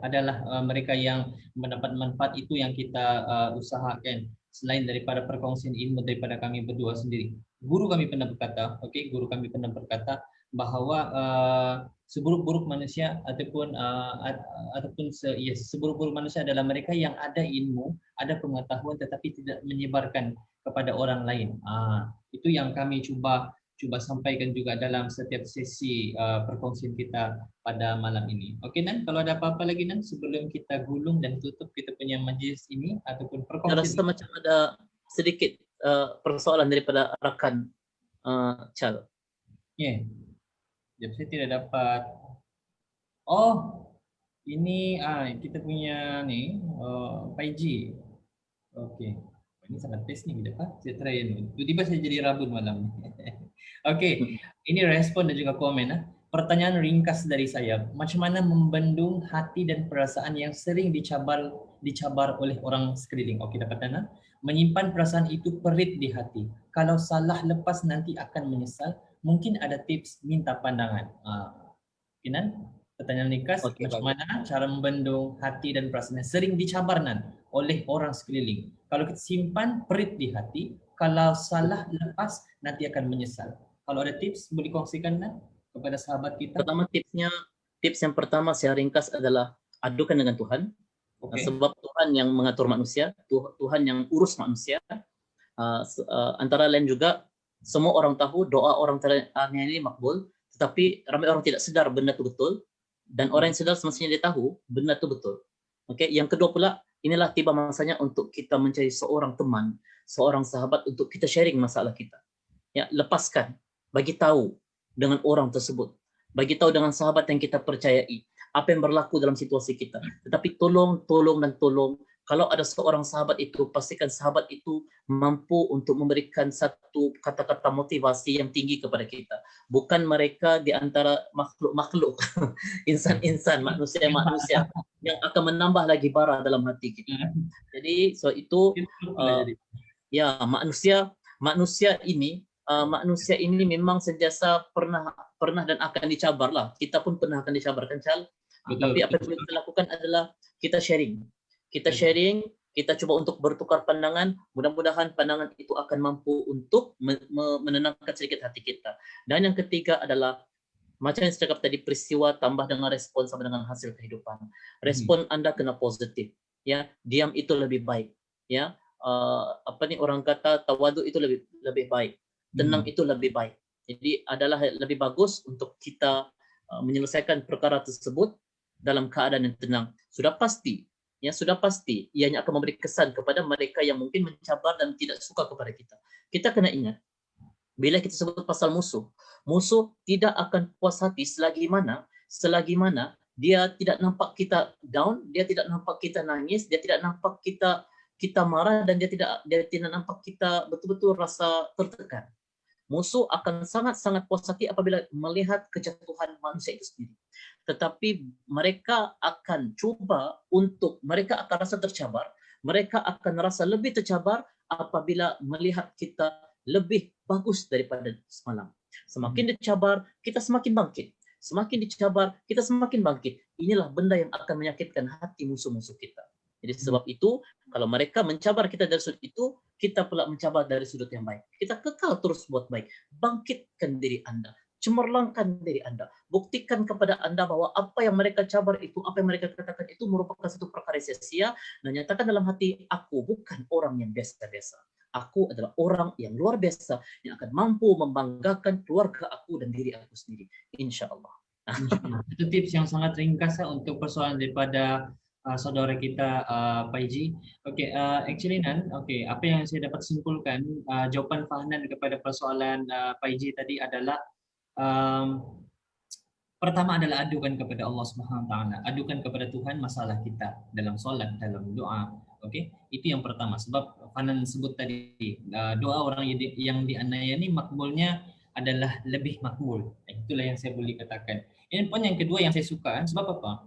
mereka yang mendapat manfaat itu yang kita usahakan, selain daripada perkongsian ilmu daripada kami berdua sendiri. Guru kami pernah berkata bahawa seburuk-buruk manusia seburuk-buruk manusia adalah mereka yang ada ilmu, ada pengetahuan tetapi tidak menyebarkan kepada orang lain. Itu yang kami cuba sampaikan juga dalam setiap sesi perkongsian kita pada malam ini. Okey Nan, kalau ada apa-apa lagi Nan sebelum kita gulung dan tutup kita punya majlis ini ataupun perkongsian. Saya rasa macam ada sedikit persoalan daripada rakan Chal. Ya. Saya tidak dapat. Oh, ini kita punya ni 5G. Okey. Ini sangat best ni kita saya try ni. Tiba-tiba saya jadi rabun malam. Okey, ini respon dan juga komen. Pertanyaan ringkas dari saya, macam mana membendung hati dan perasaan yang sering dicabar oleh orang sekeliling? Okey, dapat Nana. Menyimpan perasaan itu perit di hati. Kalau salah lepas nanti akan menyesal. Mungkin ada tips minta pandangan. Nan, pertanyaan ringkas, macam mana cara membendung hati dan perasaan yang sering dicabar Nan oleh orang sekeliling? Kalau kita simpan perit di hati, kalau salah lepas nanti akan menyesal. Kalau ada tips boleh kongsikan Nan kepada sahabat kita? Pertama tips yang pertama saya ringkas adalah adukan dengan Tuhan. Sebab Tuhan yang mengatur manusia, Tuhan yang urus manusia. Antara lain juga semua orang tahu doa orang teraniaya ini makbul, tetapi ramai orang tidak sedar benda itu betul, dan orang yang sedar semestinya dia tahu benda itu betul. Okey, yang kedua pula, inilah tiba masanya untuk kita mencari seorang teman, seorang sahabat untuk kita sharing masalah kita. Ya, lepaskan, bagi tahu dengan orang tersebut, bagi tahu dengan sahabat yang kita percayai apa yang berlaku dalam situasi kita. Tetapi tolong kalau ada seorang sahabat itu, pastikan sahabat itu mampu untuk memberikan satu kata-kata motivasi yang tinggi kepada kita. Bukan mereka di antara makhluk-makhluk, insan-insan, manusia-manusia yang akan menambah lagi bara dalam hati kita. Jadi, itu manusia ini memang sentiasa pernah dan akan dicabar lah. Kita pun pernah akan dicabarkan, Chal. Tapi apa yang boleh kita lakukan adalah kita sharing. Kita coba untuk bertukar pandangan, mudah-mudahan pandangan itu akan mampu untuk menenangkan sedikit hati kita. Dan yang ketiga adalah, macam yang saya cakap tadi, peristiwa tambah dengan respon sama dengan hasil kehidupan. Respon Anda kena positif. Ya, diam itu lebih baik. Ya, orang kata tawadu itu lebih baik. Tenang itu lebih baik. Jadi adalah lebih bagus untuk kita menyelesaikan perkara tersebut dalam keadaan yang tenang. Sudah pasti ianya akan memberi kesan kepada mereka yang mungkin mencabar dan tidak suka kepada kita. Kita kena ingat, bila kita sebut pasal musuh tidak akan puas hati selagi mana dia tidak nampak kita down, dia tidak nampak kita nangis, dia tidak nampak kita marah, dan dia tidak nampak kita betul-betul rasa tertekan. Musuh akan sangat-sangat puas hati apabila melihat kejatuhan manusia itu sendiri. Tetapi mereka akan mereka akan rasa tercabar, mereka akan rasa lebih tercabar apabila melihat kita lebih bagus daripada semalam. Semakin dicabar, kita semakin bangkit. Semakin dicabar, kita semakin bangkit. Inilah benda yang akan menyakitkan hati musuh-musuh kita. Jadi sebab itu, kalau mereka mencabar kita dari sudut itu, kita pula mencabar dari sudut yang baik. Kita kekal terus buat baik. Bangkitkan diri Anda. Cemerlangkan diri Anda. Buktikan kepada Anda bahwa apa yang mereka cabar itu, apa yang mereka katakan itu merupakan satu perkara sia-sia. Dan nyatakan dalam hati, aku bukan orang yang biasa-biasa. Aku adalah orang yang luar biasa yang akan mampu membanggakan keluarga aku dan diri aku sendiri. Insya Allah. Itu tips yang sangat ringkas untuk persoalan daripada saudara kita Pak Iji. Oke, actually Nan, apa yang saya dapat simpulkan jawapan Fahnan kepada persoalan Pak Iji tadi adalah um, pertama adalah adukan kepada Allah Subhanahu wa taala. Adukan kepada Tuhan masalah kita dalam solat, dalam doa. Itu yang pertama. Sebab Fahnan sebut tadi doa orang yang dianiaya ini makbulnya adalah lebih makbul. Itulah yang saya boleh katakan. Ini poin yang kedua yang saya suka. Sebab apa?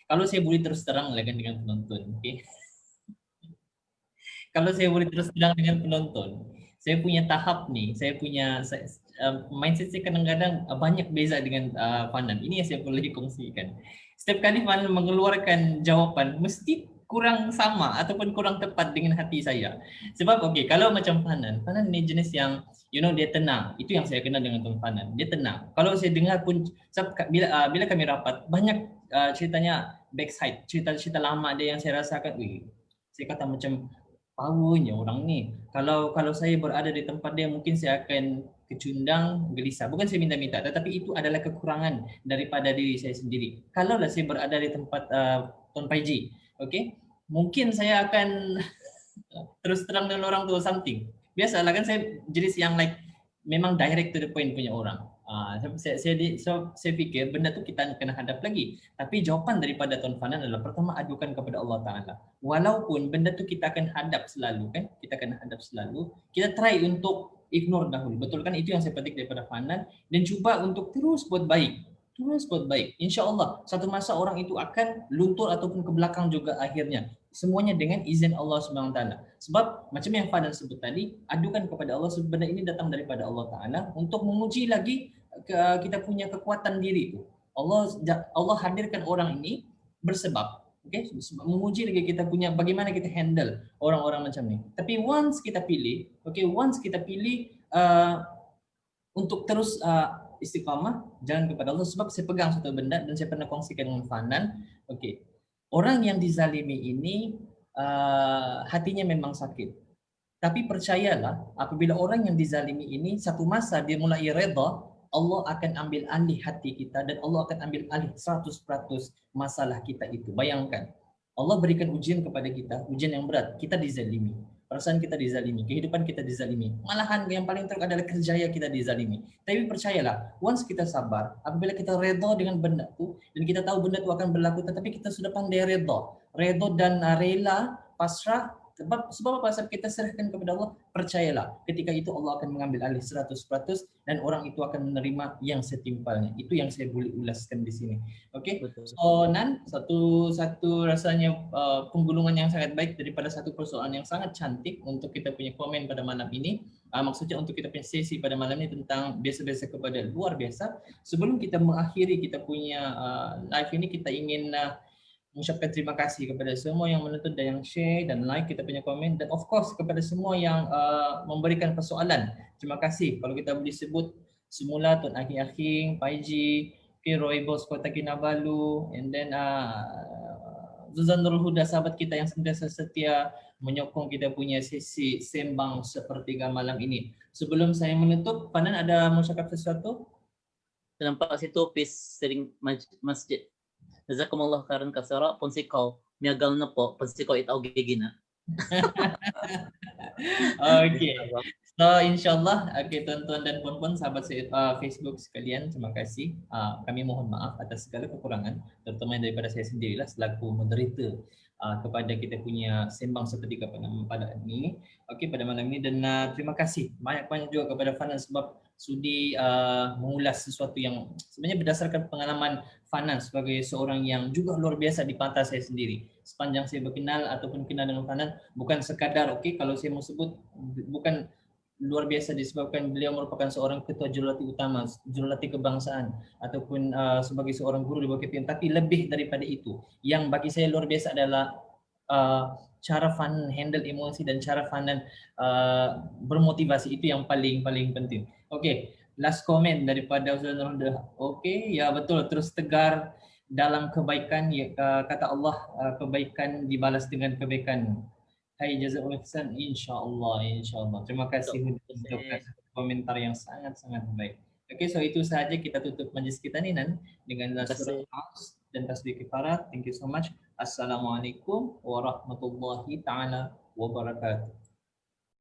Kalau saya boleh terus terang lagi dengan penonton, Kalau saya boleh terus terang dengan penonton, saya punya tahap nih, mindset saya kadang-kadang banyak beza dengan Fanan. Ini yang saya boleh kongsikan. Setiap kali Fanan mengeluarkan jawaban, mesti kurang sama ataupun kurang tepat dengan hati saya. Sebab kalau macam Fanan ini jenis yang dia tenang. Itu yang saya kenal dengan Tuan Fanan. Dia tenang. Kalau saya dengar pun bila kami rapat, banyak ceritanya backside, cerita-cerita lama dia yang saya rasakan, saya kata macam powernya orang ni. Kalau saya berada di tempat dia, mungkin saya akan kecundang, gelisah. Bukan saya minta-minta, tetapi itu adalah kekurangan daripada diri saya sendiri. Kalaulah saya berada di tempat Tuan Paiji, mungkin saya akan terus terang dengan orang tu something. Biasalah kan saya jenis yang memang direct to the point punya orang. Saya fikir benda tu kita kena hadap lagi. Tapi jawapan daripada Tuan Fanan adalah pertama adukan kepada Allah Ta'ala. Walaupun benda tu kita akan hadap selalu kan. Kita akan hadap selalu. Kita try untuk ignore dahulu. Betul kan? Itu yang saya petik daripada Fanan. Dan cuba untuk terus buat baik. Terus buat baik. Insya Allah satu masa orang itu akan luntur ataupun ke belakang juga akhirnya. Semuanya dengan izin Allah Subhanahu wa taala. Sebab macam yang Fadan sebut tadi, adukan kepada Allah, sebenarnya ini datang daripada Allah Taala untuk menguji lagi kita punya kekuatan diri itu. Allah hadirkan orang ini bersebab, menguji lagi kita punya bagaimana kita handle orang-orang macam ni. Tapi once kita pilih, untuk terus istiqamah, jalan kepada Allah. Sebab saya pegang satu benda dan saya pernah kongsikan dengan Fanan. Orang yang dizalimi ini hatinya memang sakit. Tapi percayalah, apabila orang yang dizalimi ini satu masa dia mulai redha, Allah akan ambil alih hati kita dan Allah akan ambil alih 100% masalah kita itu. Bayangkan, Allah berikan ujian kepada kita, ujian yang berat. Kita dizalimi. Perasaan kita dizalimi, kehidupan kita dizalimi. Malahan yang paling teruk adalah kerjaya kita dizalimi. Tapi percayalah, once kita sabar, apabila kita redha dengan benda itu, dan kita tahu benda itu akan berlaku, tetapi kita sudah pandai redha dan rela, pasrah, sebab apa? Sebab kita serahkan kepada Allah, percayalah, ketika itu Allah akan mengambil alih 100% dan orang itu akan menerima yang setimpalnya. Itu yang saya boleh ulaskan di sini. So Nan, satu rasanya penggulungan yang sangat baik daripada satu persoalan yang sangat cantik untuk kita punya komen pada malam ini. Maksudnya untuk kita punya sesi pada malam ini tentang biasa-biasa kepada luar biasa. Sebelum kita mengakhiri kita punya live ini, kita ingin mengucapkan terima kasih kepada semua yang menonton dan yang share dan like kita punya komen, dan of course kepada semua yang memberikan persoalan. Terima kasih. Kalau kita boleh sebut semula Tuan Akhing, Paiji, Roy Bos Kota Kinabalu, and then Zuzan Nurul Huda, sahabat kita yang sentiasa setia menyokong kita punya sesi sembang sepertiga malam ini. Sebelum saya menutup, Panan ada mau cakap sesuatu? Nampak situ pis sering masjid. Jazakumullah khairan katsira, pun sikau miagal na po, pun sikau itaw gigina. So insyaallah tuan-tuan dan puan-puan sahabat Facebook sekalian, terima kasih. Kami mohon maaf atas segala kekurangan, terutama daripada saya sendirilah selaku moderator kepada kita punya sembang seperti pada ini. Pada malam ini, dan terima kasih banyak-banyak juga kepada Fanan sebab sudi mengulas sesuatu yang sebenarnya berdasarkan pengalaman Fanan sebagai seorang yang juga luar biasa di mata saya sendiri. Sepanjang saya berkenal ataupun kenal dengan Fanan, bukan sekadar kalau saya mau sebut, bukan luar biasa disebabkan beliau merupakan seorang ketua jurulatih utama, jurulatih kebangsaan ataupun sebagai seorang guru di Bukit Tinggi. Tapi lebih daripada itu, yang bagi saya luar biasa adalah cara Fun handle emosi dan cara Fun dan bermotivasi, itu yang paling penting. Oke, last comment daripada Ustaz Nurul. Oke, ya betul, terus tegar dalam kebaikan, ya, kata Allah, kebaikan dibalas dengan kebaikan. Hai jazakumullah ihsan, insyaallah. Terima kasih untuk komentar yang sangat baik. Oke, so itu saja kita tutup majlis kita nih Nan dengan surah Al-As dan tasbih kifarat. Thank you so much. Assalamualaikum warahmatullahi taala wabarakatuh.